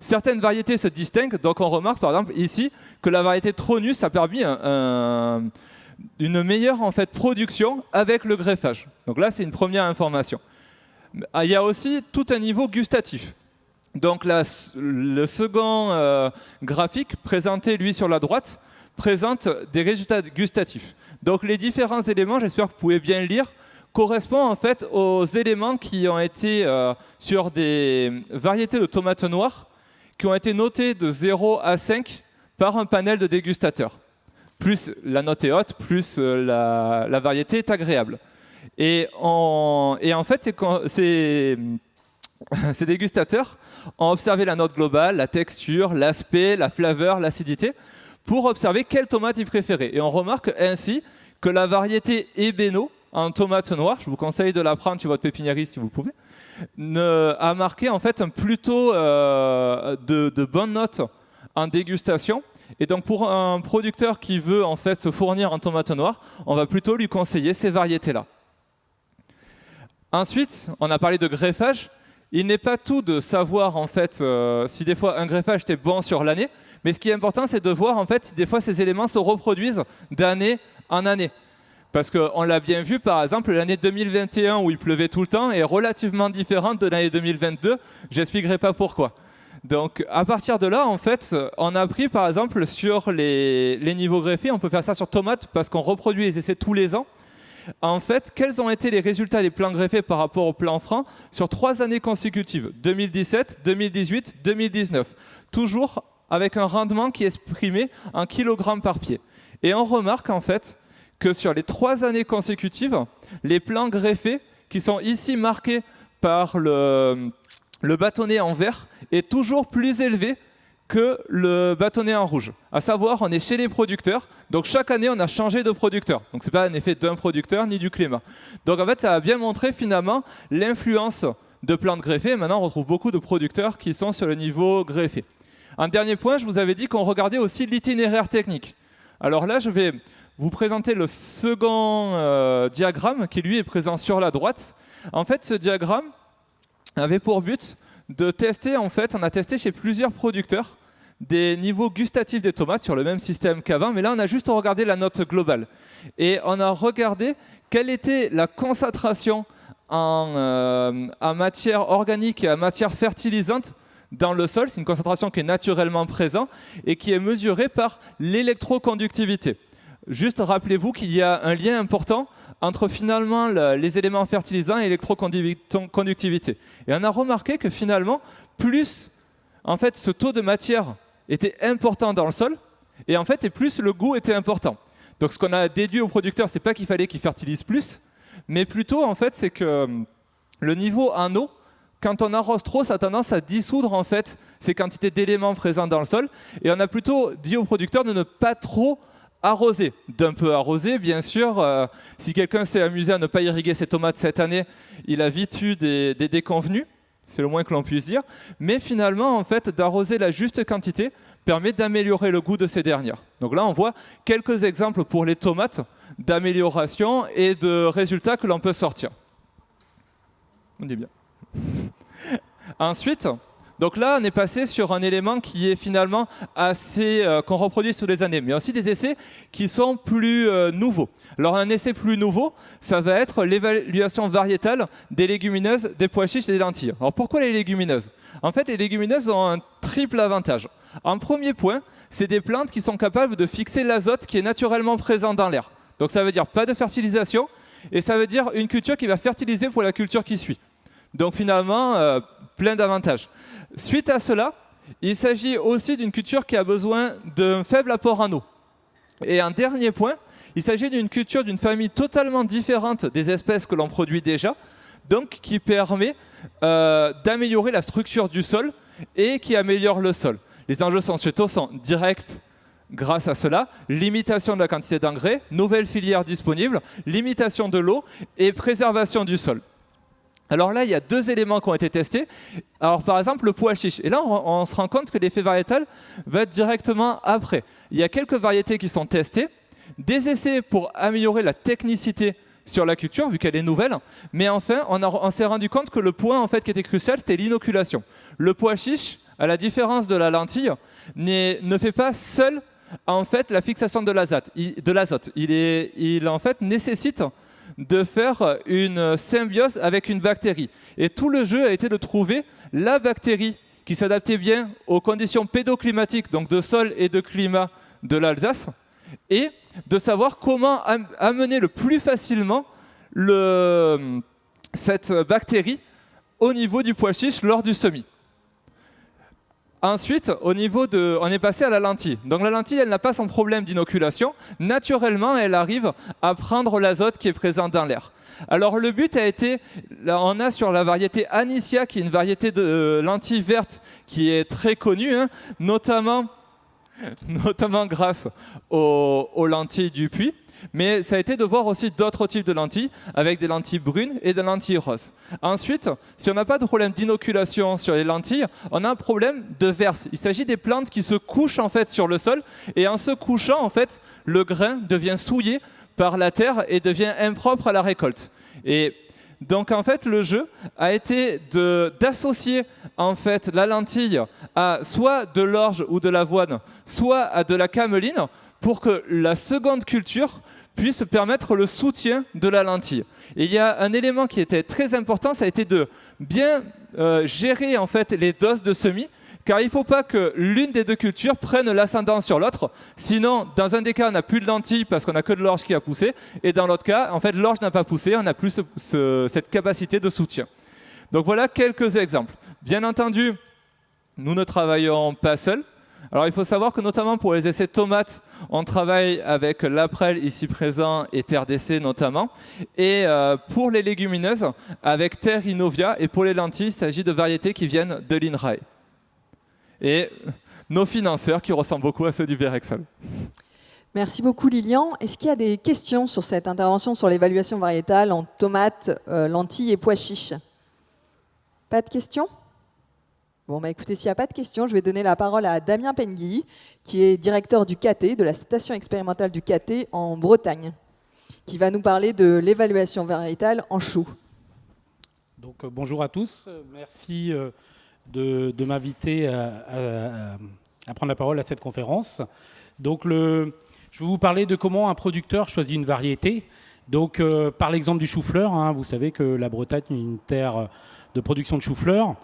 certaines variétés se distinguent, donc on remarque par exemple ici que la variété Tronus a permis une meilleure en fait, production avec le greffage. Donc là, c'est une première information. Il y a aussi tout un niveau gustatif. Donc le second graphique présenté, lui, sur la droite, présente des résultats gustatifs. Donc les différents éléments, j'espère que vous pouvez bien le lire, correspondent en fait aux éléments qui ont été sur des variétés de tomates noires qui ont été notés de 0 à 5 par un panel de dégustateurs. Plus la note est haute, plus la variété est agréable. Et en fait, ces dégustateurs ont observé la note globale, la texture, l'aspect, la flaveur, l'acidité, pour observer quelle tomate ils préféraient. Et on remarque ainsi que la variété Ebeno, en tomate noire, je vous conseille de la prendre chez votre pépiniériste si vous le pouvez, a marqué en fait plutôt de bonnes notes en dégustation. Et donc pour un producteur qui veut en fait se fournir en tomate noire, on va plutôt lui conseiller ces variétés-là. Ensuite, on a parlé de greffage. Il n'est pas tout de savoir en fait si des fois un greffage était bon sur l'année, mais ce qui est important, c'est de voir en fait si des fois ces éléments se reproduisent d'année en année. Parce qu'on l'a bien vu, par exemple, l'année 2021 où il pleuvait tout le temps est relativement différente de l'année 2022. J'expliquerai pas pourquoi. Donc à partir de là, en fait, on a pris par exemple sur les niveaux greffés, on peut faire ça sur tomates parce qu'on reproduit les essais tous les ans. En fait, quels ont été les résultats des plants greffés par rapport au plan franc sur 3 années consécutives, 2017, 2018, 2019, toujours avec un rendement qui est exprimé en kilogrammes par pied. Et on remarque en fait que sur les 3 années consécutives, les plants greffés, qui sont ici marqués par le bâtonnet en vert, est toujours plus élevé que le bâtonnet en rouge. À savoir, on est chez les producteurs, donc chaque année on a changé de producteur. Donc ce n'est pas un effet d'un producteur ni du climat. Donc en fait, ça a bien montré finalement l'influence de plantes greffées. Maintenant, on retrouve beaucoup de producteurs qui sont sur le niveau greffé. Un dernier point, je vous avais dit qu'on regardait aussi l'itinéraire technique. Alors là, je vais vous présenter le second diagramme qui lui est présent sur la droite. En fait, ce diagramme avait pour but de tester, en fait, on a testé chez plusieurs producteurs des niveaux gustatifs des tomates sur le même système qu'avant, mais là on a juste regardé la note globale. Et on a regardé quelle était la concentration en matière organique et en matière fertilisante dans le sol. C'est une concentration qui est naturellement présente et qui est mesurée par l'électroconductivité. Juste rappelez-vous qu'il y a un lien important entre finalement les éléments fertilisants et l'électroconductivité. Et on a remarqué que finalement, plus en fait, ce taux de matière était important dans le sol, et en fait, et plus le goût était important. Donc ce qu'on a déduit aux producteurs, c'est pas qu'il fallait qu'ils fertilisent plus, mais plutôt en fait, c'est que le niveau en eau, quand on arrose trop, ça a tendance à dissoudre en fait ces quantités d'éléments présents dans le sol. Et on a plutôt dit aux producteurs de ne pas trop arroser, d'un peu arroser, bien sûr. Si quelqu'un s'est amusé à ne pas irriguer ses tomates cette année, il a vite eu des déconvenues, c'est le moins que l'on puisse dire. Mais finalement, en fait, d'arroser la juste quantité permet d'améliorer le goût de ces dernières. Donc là, on voit quelques exemples pour les tomates d'amélioration et de résultats que l'on peut sortir. On dit bien. Ensuite, donc là, on est passé sur un élément qui est finalement assez qu'on reproduit sur les années, mais aussi des essais qui sont plus nouveaux. Alors un essai plus nouveau, ça va être l'évaluation variétale des légumineuses, des pois chiches et des lentilles. Alors pourquoi les légumineuses? En fait, les légumineuses ont un triple avantage. En premier point, c'est des plantes qui sont capables de fixer l'azote qui est naturellement présent dans l'air. Donc ça veut dire pas de fertilisation, et ça veut dire une culture qui va fertiliser pour la culture qui suit. Donc finalement, plein d'avantages. Suite à cela, il s'agit aussi d'une culture qui a besoin d'un faible apport en eau. Et un dernier point, il s'agit d'une culture d'une famille totalement différente des espèces que l'on produit déjà, donc qui permet d'améliorer la structure du sol et qui améliore le sol. Les enjeux sociétaux sont directs grâce à cela, limitation de la quantité d'engrais, nouvelles filières disponibles, limitation de l'eau et préservation du sol. Alors là, il y a 2 éléments qui ont été testés. Alors par exemple, le pois chiche. Et là, on se rend compte que l'effet variétal va être directement après. Il y a quelques variétés qui sont testées, des essais pour améliorer la technicité sur la culture, vu qu'elle est nouvelle. Mais enfin, on s'est rendu compte que le point en fait, qui était crucial, c'était l'inoculation. Le pois chiche, à la différence de la lentille, ne fait pas seul en fait, la fixation de l'azote. Il en fait nécessite de faire une symbiose avec une bactérie. Et tout le jeu a été de trouver la bactérie qui s'adaptait bien aux conditions pédoclimatiques, donc de sol et de climat de l'Alsace, et de savoir comment amener le plus facilement cette bactérie au niveau du pois chiche lors du semis. Ensuite, on est passé à la lentille. Donc la lentille, elle n'a pas son problème d'inoculation. Naturellement, elle arrive à prendre l'azote qui est présent dans l'air. Alors le but a été, là, on a sur la variété Anicia, qui est une variété de lentilles vertes qui est très connue, hein, notamment grâce aux lentilles du Puy. Mais ça a été de voir aussi d'autres types de lentilles, avec des lentilles brunes et des lentilles roses. Ensuite, si on n'a pas de problème d'inoculation sur les lentilles, on a un problème de verse. Il s'agit des plantes qui se couchent en fait sur le sol, et en se couchant, en fait, le grain devient souillé par la terre et devient impropre à la récolte. Et donc en fait, le jeu a été d'associer en fait la lentille à soit de l'orge ou de l'avoine, soit à de la cameline, pour que la seconde culture puisse permettre le soutien de la lentille. Et il y a un élément qui était très important, ça a été de bien gérer en fait les doses de semis, car il ne faut pas que l'une des deux cultures prenne l'ascendant sur l'autre. Sinon, dans un des cas, on n'a plus de lentilles parce qu'on n'a que de l'orge qui a poussé. Et dans l'autre cas, en fait, l'orge n'a pas poussé, on n'a plus cette capacité de soutien. Donc voilà quelques exemples. Bien entendu, nous ne travaillons pas seuls. Alors il faut savoir que notamment pour les essais tomates, on travaille avec l'Aprel ici présent et Terre d'essai notamment. Et pour les légumineuses, avec Terre Innovia. Et pour les lentilles, il s'agit de variétés qui viennent de l'INRAE. Et nos financeurs qui ressemblent beaucoup à ceux du Verexol. Merci beaucoup Lilian. Est-ce qu'il y a des questions sur cette intervention sur l'évaluation variétale en tomates, lentilles et pois chiches? Pas de questions? Bon, bah écoutez, s'il n'y a pas de questions, je vais donner la parole à Damien Pengui, qui est directeur du KT, de la station expérimentale du KT en Bretagne, qui va nous parler de l'évaluation variétale en choux. Donc, bonjour à tous. Merci de m'inviter à prendre la parole à cette conférence. Donc, je vais vous parler de comment un producteur choisit une variété. Donc, par l'exemple du chou-fleur, hein, vous savez que la Bretagne est une terre de production de chou-fleur,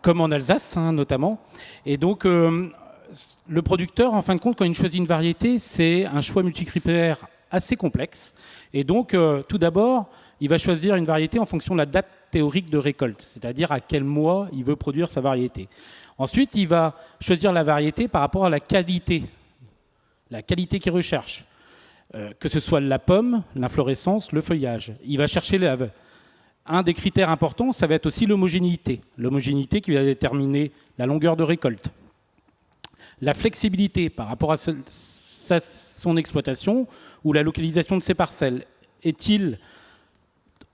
comme en Alsace notamment. Et donc, le producteur, en fin de compte, quand il choisit une variété, c'est un choix multicritère assez complexe. Et donc, tout d'abord, il va choisir une variété en fonction de la date théorique de récolte, c'est-à-dire à quel mois il veut produire sa variété. Ensuite, il va choisir la variété par rapport à la qualité qu'il recherche, que ce soit la pomme, l'inflorescence, le feuillage. Il va chercher un des critères importants, ça va être aussi l'homogénéité. L'homogénéité qui va déterminer la longueur de récolte. La flexibilité par rapport à son exploitation ou la localisation de ses parcelles. Est-il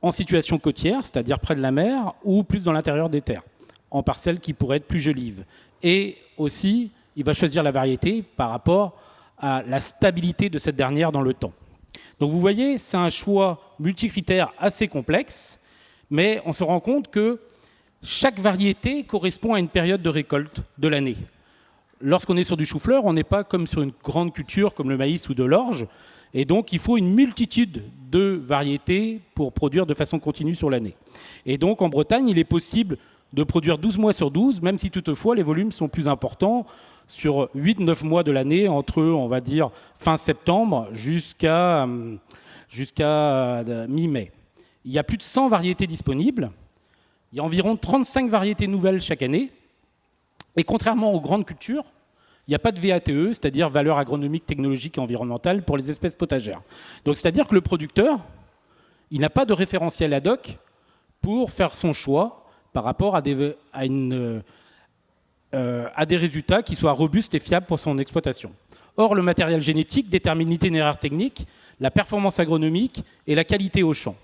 en situation côtière, c'est-à-dire près de la mer, ou plus dans l'intérieur des terres, en parcelles qui pourraient être plus jolives. Et aussi, il va choisir la variété par rapport à la stabilité de cette dernière dans le temps. Donc vous voyez, c'est un choix multicritère assez complexe, mais on se rend compte que chaque variété correspond à une période de récolte de l'année. Lorsqu'on est sur du chou-fleur, on n'est pas comme sur une grande culture comme le maïs ou de l'orge, et donc il faut une multitude de variétés pour produire de façon continue sur l'année. Et donc en Bretagne, il est possible de produire 12 mois sur 12, même si toutefois les volumes sont plus importants sur 8-9 mois de l'année, entre, on va dire, fin septembre jusqu'à mi-mai. Il y a plus de 100 variétés disponibles. Il y a environ 35 variétés nouvelles chaque année. Et contrairement aux grandes cultures, il n'y a pas de VATE, c'est-à-dire valeur agronomique, technologique et environnementale pour les espèces potagères. Donc c'est-à-dire que le producteur, il n'a pas de référentiel ad hoc pour faire son choix par rapport à des résultats qui soient robustes et fiables pour son exploitation. Or, le matériel génétique détermine l'itinéraire technique, la performance agronomique et la qualité au champ.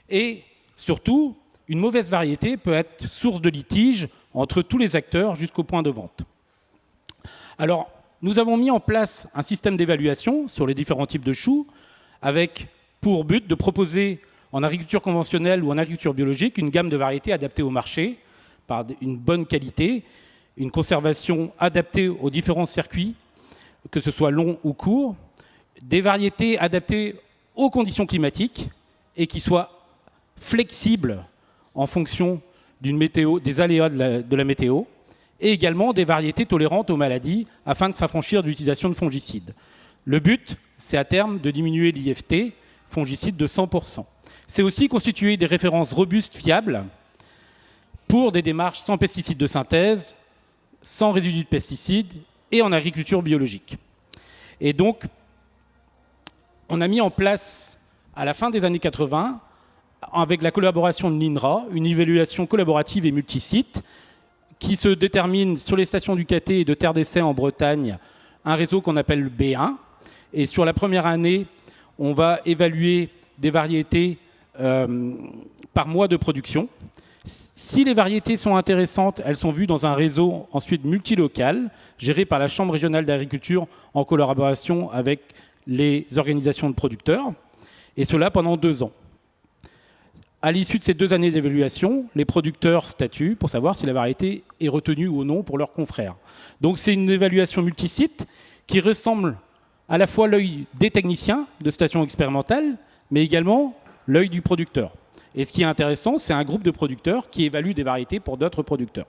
Et surtout, une mauvaise variété peut être source de litige entre tous les acteurs jusqu'au point de vente. Alors, nous avons mis en place un système d'évaluation sur les différents types de choux, avec pour but de proposer en agriculture conventionnelle ou en agriculture biologique une gamme de variétés adaptées au marché, par une bonne qualité, une conservation adaptée aux différents circuits, que ce soit long ou court, des variétés adaptées aux conditions climatiques et qui soient flexibles en fonction des aléas de la météo, et également des variétés tolérantes aux maladies afin de s'affranchir de l'utilisation de fongicides. Le but, c'est à terme de diminuer l'IFT fongicide de 100%. C'est aussi constituer des références robustes, fiables, pour des démarches sans pesticides de synthèse, sans résidus de pesticides et en agriculture biologique. Et donc, on a mis en place, à la fin des années 80, avec la collaboration de l'INRA, une évaluation collaborative et multisite qui se détermine sur les stations du KT et de Terre d'essai en Bretagne, un réseau qu'on appelle le B1. Et sur la première année, on va évaluer des variétés par mois de production. Si les variétés sont intéressantes, elles sont vues dans un réseau ensuite multilocal, géré par la Chambre régionale d'agriculture en collaboration avec les organisations de producteurs, et cela pendant 2 ans. À l'issue de ces 2 années d'évaluation, les producteurs statuent pour savoir si la variété est retenue ou non pour leurs confrères. Donc c'est une évaluation multisite qui ressemble à la fois l'œil des techniciens de stations expérimentales, mais également l'œil du producteur. Et ce qui est intéressant, c'est un groupe de producteurs qui évalue des variétés pour d'autres producteurs.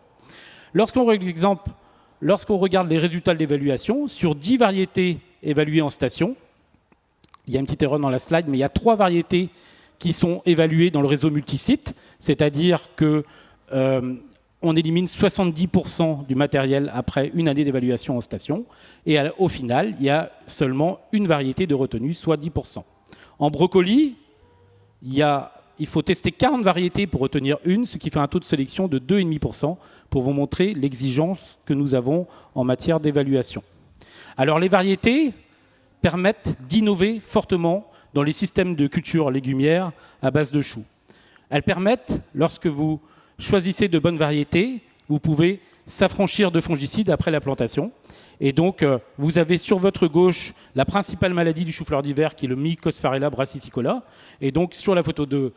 Lorsqu'on regarde les résultats de l'évaluation, sur 10 variétés évaluées en station, il y a une petite erreur dans la slide, mais il y a 3 variétés qui sont évaluées dans le réseau multisite, c'est-à-dire qu'on élimine 70% du matériel après une année d'évaluation en station, et au final, il y a seulement une variété de retenue, soit 10%. En brocoli, il faut tester 40 variétés pour retenir une, ce qui fait un taux de sélection de 2,5% pour vous montrer l'exigence que nous avons en matière d'évaluation. Alors les variétés permettent d'innover fortement dans les systèmes de culture légumière à base de choux. Elles permettent, lorsque vous choisissez de bonnes variétés, vous pouvez s'affranchir de fongicides après la plantation. Et donc, vous avez sur votre gauche la principale maladie du chou-fleur d'hiver, qui est le Mycosphärella brassicicola. Et donc, sur la photo 2,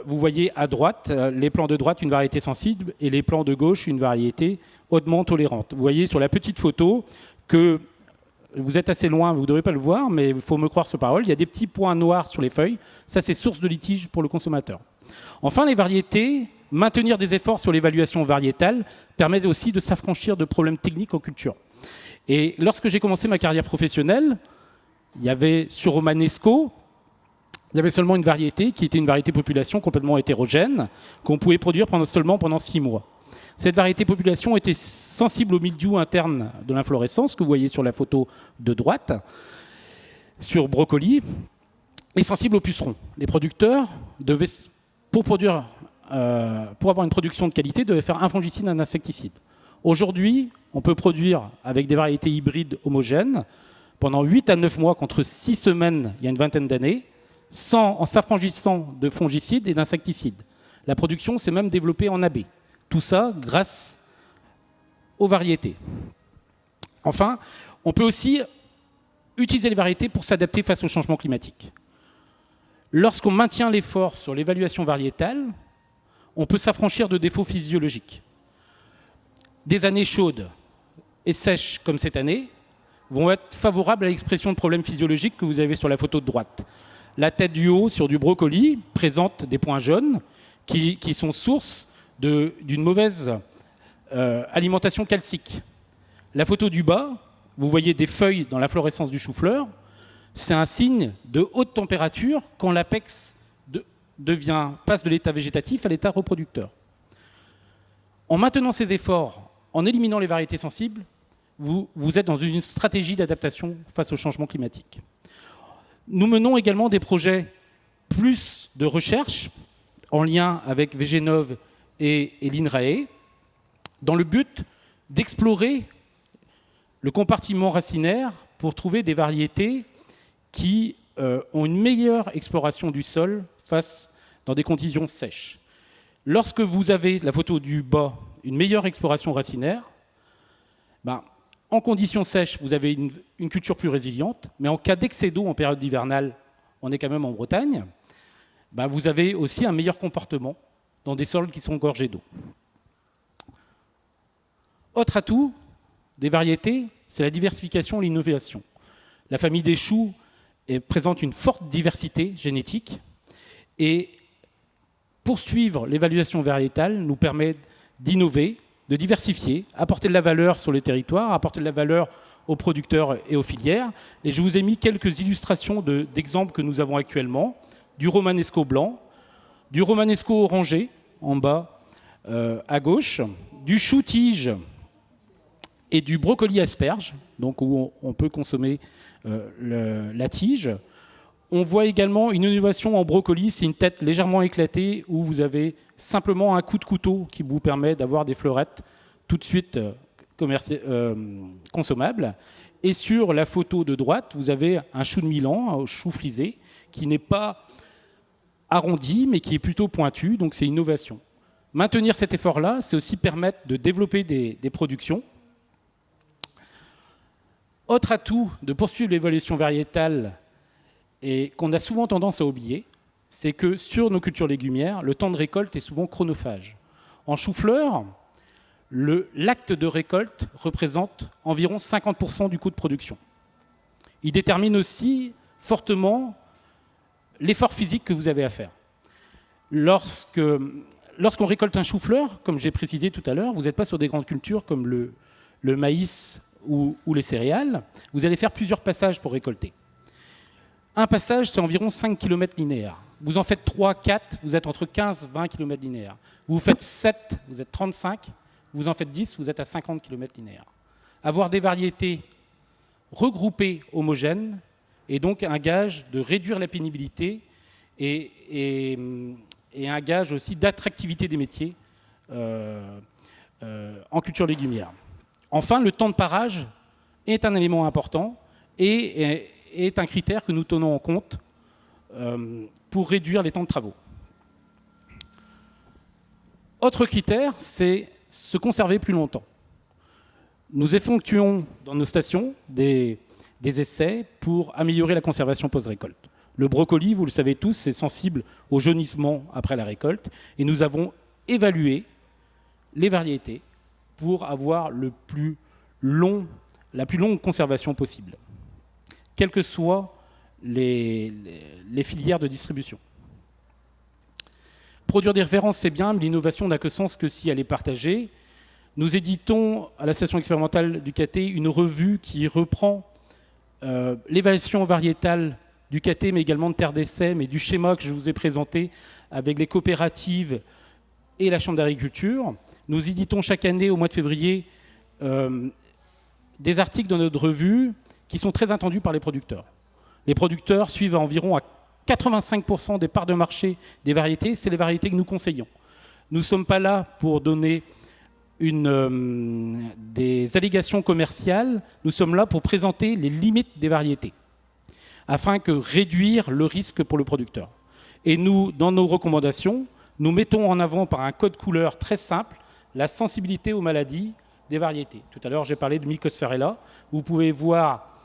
vous voyez à droite, les plans de droite, une variété sensible, et les plans de gauche, une variété hautement tolérante. Vous voyez sur la petite photo que vous êtes assez loin, vous ne devrez pas le voir, mais il faut me croire sur parole, il y a des petits points noirs sur les feuilles. Ça, c'est source de litige pour le consommateur. Enfin, les variétés, maintenir des efforts sur l'évaluation variétale permet aussi de s'affranchir de problèmes techniques en culture. Et lorsque j'ai commencé ma carrière professionnelle, il y avait sur Romanesco, il y avait seulement une variété qui était une variété population complètement hétérogène qu'on pouvait produire seulement pendant 6 mois. Cette variété population était sensible au mildiou interne de l'inflorescence, que vous voyez sur la photo de droite, sur brocoli, et sensible aux pucerons. Les producteurs devaient, pour avoir une production de qualité, devaient faire un fongicide et un insecticide. Aujourd'hui, on peut produire avec des variétés hybrides homogènes pendant 8 à 9 mois contre 6 semaines il y a une vingtaine d'années, en s'affranchissant de fongicides et d'insecticides. La production s'est même développée en AB. Tout ça grâce aux variétés. Enfin, on peut aussi utiliser les variétés pour s'adapter face au changement climatique. Lorsqu'on maintient l'effort sur l'évaluation variétale, on peut s'affranchir de défauts physiologiques. Des années chaudes et sèches comme cette année vont être favorables à l'expression de problèmes physiologiques que vous avez sur la photo de droite. La tête du haut sur du brocoli présente des points jaunes qui sont source d'une mauvaise alimentation calcique. La photo du bas, vous voyez des feuilles dans l'inflorescence du chou-fleur, c'est un signe de haute température quand l'apex passe de l'état végétatif à l'état reproducteur. En maintenant ces efforts, en éliminant les variétés sensibles, vous êtes dans une stratégie d'adaptation face au changement climatique. Nous menons également des projets plus de recherche en lien avec Vegenov et l'INRAE, dans le but d'explorer le compartiment racinaire pour trouver des variétés qui ont une meilleure exploration du sol dans des conditions sèches. Lorsque vous avez, la photo du bas, une meilleure exploration racinaire, en conditions sèches, vous avez une culture plus résiliente, mais en cas d'excès d'eau en période hivernale, on est quand même en Bretagne, vous avez aussi un meilleur comportement dans des sols qui sont gorgés d'eau. Autre atout des variétés, c'est la diversification et l'innovation. La famille des choux présente une forte diversité génétique et poursuivre l'évaluation variétale nous permet d'innover, de diversifier, apporter de la valeur sur le territoire, apporter de la valeur aux producteurs et aux filières. Et je vous ai mis quelques illustrations d'exemples que nous avons actuellement, du romanesco blanc, du romanesco orangé, en bas à gauche, du chou-tige et du brocoli asperge, donc où on peut consommer la tige. On voit également une innovation en brocoli, c'est une tête légèrement éclatée où vous avez simplement un coup de couteau qui vous permet d'avoir des fleurettes tout de suite consommables. Et sur la photo de droite, vous avez un chou de Milan, un chou frisé, qui n'est pas arrondi, mais qui est plutôt pointu, donc c'est innovation. Maintenir cet effort-là, c'est aussi permettre de développer des productions. Autre atout de poursuivre l'évolution variétale, et qu'on a souvent tendance à oublier, c'est que sur nos cultures légumières, le temps de récolte est souvent chronophage. En chou-fleur, l'acte de récolte représente environ 50% du coût de production. Il détermine aussi fortement l'effort physique que vous avez à faire. Lorsqu'on récolte un chou-fleur, comme j'ai précisé tout à l'heure, vous n'êtes pas sur des grandes cultures comme le maïs ou les céréales. Vous allez faire plusieurs passages pour récolter. Un passage, c'est environ 5 km linéaires. Vous en faites 3, 4, vous êtes entre 15 et 20 km linéaires. Vous faites 7, vous êtes 35. Vous en faites 10, vous êtes à 50 km linéaires. Avoir des variétés regroupées homogènes est donc un gage de réduire la pénibilité et un gage aussi d'attractivité des métiers en culture légumière. Enfin, le temps de parage est un élément important et est un critère que nous tenons en compte pour réduire les temps de travaux. Autre critère, c'est se conserver plus longtemps. Nous effectuons dans nos stations des essais pour améliorer la conservation post-récolte. Le brocoli, vous le savez tous, c'est sensible au jaunissement après la récolte et nous avons évalué les variétés pour avoir la plus longue conservation possible, quelles que soient les filières de distribution. Produire des références, c'est bien, mais l'innovation n'a que sens que si elle est partagée. Nous éditons à la station expérimentale du KT une revue qui reprend l'évaluation variétale du KT, mais également de terre d'essai, mais du schéma que je vous ai présenté avec les coopératives et la Chambre d'agriculture. Nous éditons chaque année, au mois de février, des articles dans notre revue qui sont très attendus par les producteurs. Les producteurs suivent environ à 85% des parts de marché des variétés, c'est les variétés que nous conseillons. Nous ne sommes pas là pour donner des allégations commerciales, nous sommes là pour présenter les limites des variétés, afin de réduire le risque pour le producteur. Et nous, dans nos recommandations, nous mettons en avant par un code couleur très simple la sensibilité aux maladies des variétés. Tout à l'heure, j'ai parlé de Mycosphérella. Vous pouvez voir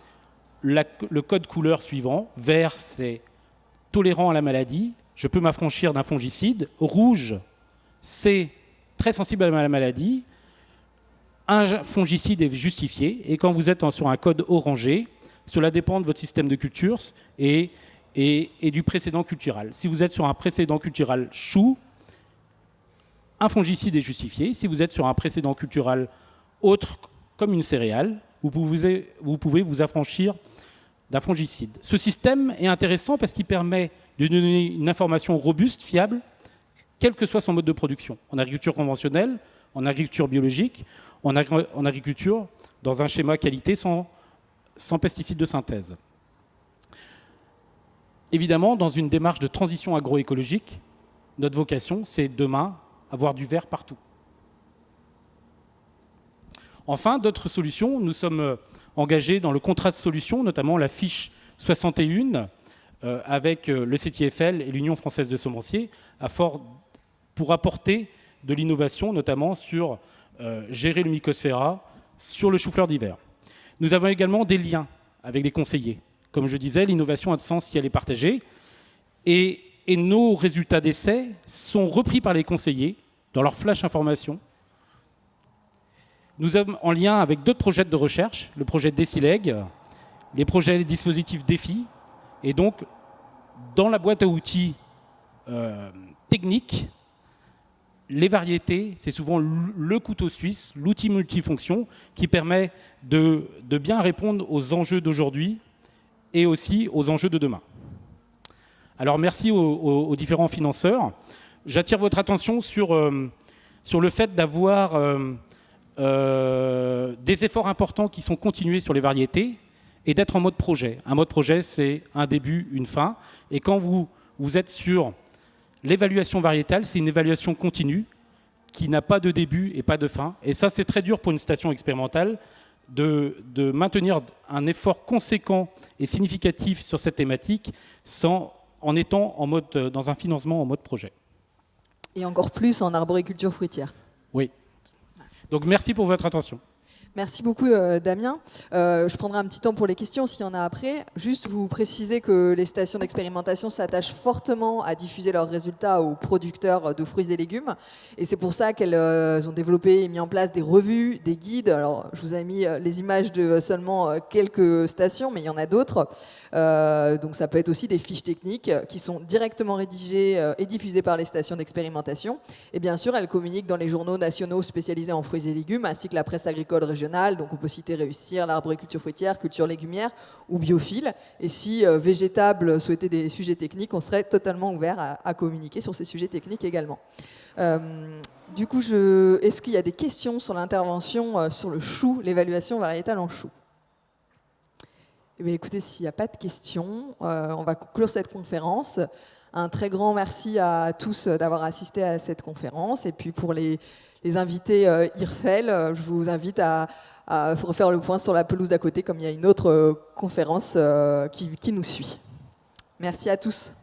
le code couleur suivant. Vert, c'est tolérant à la maladie, je peux m'affranchir d'un fongicide. Rouge, c'est très sensible à la maladie, un fongicide est justifié. Et quand vous êtes sur un code orangé, cela dépend de votre système de culture et du précédent cultural. Si vous êtes sur un précédent cultural chou, un fongicide est justifié. Si vous êtes sur un précédent cultural autre, comme une céréale, vous pouvez vous affranchir d'un fongicide. Ce système est intéressant parce qu'il permet de donner une information robuste, fiable, quel que soit son mode de production. En agriculture conventionnelle, en agriculture biologique, en agriculture dans un schéma qualité sans pesticides de synthèse. Évidemment, dans une démarche de transition agroécologique, notre vocation, c'est demain avoir du vert partout. Enfin, d'autres solutions, nous sommes engagés dans le contrat de solution, notamment la fiche 61 avec le CTFL et l'Union française de semenciers, pour apporter de l'innovation, notamment sur gérer le mycosphéra, sur le chou-fleur d'hiver. Nous avons également des liens avec les conseillers. Comme je disais, l'innovation a de sens si elle est partagée. Et nos résultats d'essai sont repris par les conseillers dans leur flash information. Nous sommes en lien avec d'autres projets de recherche, le projet DECILEG, les projets dispositifs DEFI. Et donc, dans la boîte à outils technique, les variétés, c'est souvent le couteau suisse, l'outil multifonction qui permet de bien répondre aux enjeux d'aujourd'hui et aussi aux enjeux de demain. Alors merci aux différents financeurs. J'attire votre attention sur le fait d'avoir des efforts importants qui sont continués sur les variétés et d'être en mode projet. Un mode projet, c'est un début, une fin. Et quand vous êtes sur l'évaluation variétale, c'est une évaluation continue qui n'a pas de début et pas de fin. Et ça, c'est très dur pour une station expérimentale de maintenir un effort conséquent et significatif sur cette thématique en étant dans un financement en mode projet. Et encore plus en arboriculture fruitière. Oui. Donc merci pour votre attention. Merci beaucoup Damien. Je prendrai un petit temps pour les questions s'il y en a après. Juste vous préciser que les stations d'expérimentation s'attachent fortement à diffuser leurs résultats aux producteurs de fruits et légumes. Et c'est pour ça qu'elles ont développé et mis en place des revues, des guides. Alors je vous ai mis les images de seulement quelques stations, mais il y en a d'autres. Donc ça peut être aussi des fiches techniques qui sont directement rédigées et diffusées par les stations d'expérimentation. Et bien sûr, elles communiquent dans les journaux nationaux spécialisés en fruits et légumes, ainsi que la presse agricole régionale. Donc on peut citer Réussir, l'arboriculture fruitière, culture légumière ou biophile. Et si Végétable souhaitait des sujets techniques, on serait totalement ouvert à communiquer sur ces sujets techniques également. Du coup, est-ce qu'il y a des questions sur l'intervention sur le chou, l'évaluation variétale en chou? Eh bien, écoutez, s'il n'y a pas de questions, on va conclure cette conférence. Un très grand merci à tous d'avoir assisté à cette conférence. Et puis pour les invités IRFEL, je vous invite à refaire le point sur la pelouse d'à côté, comme il y a une autre conférence qui nous suit. Merci à tous.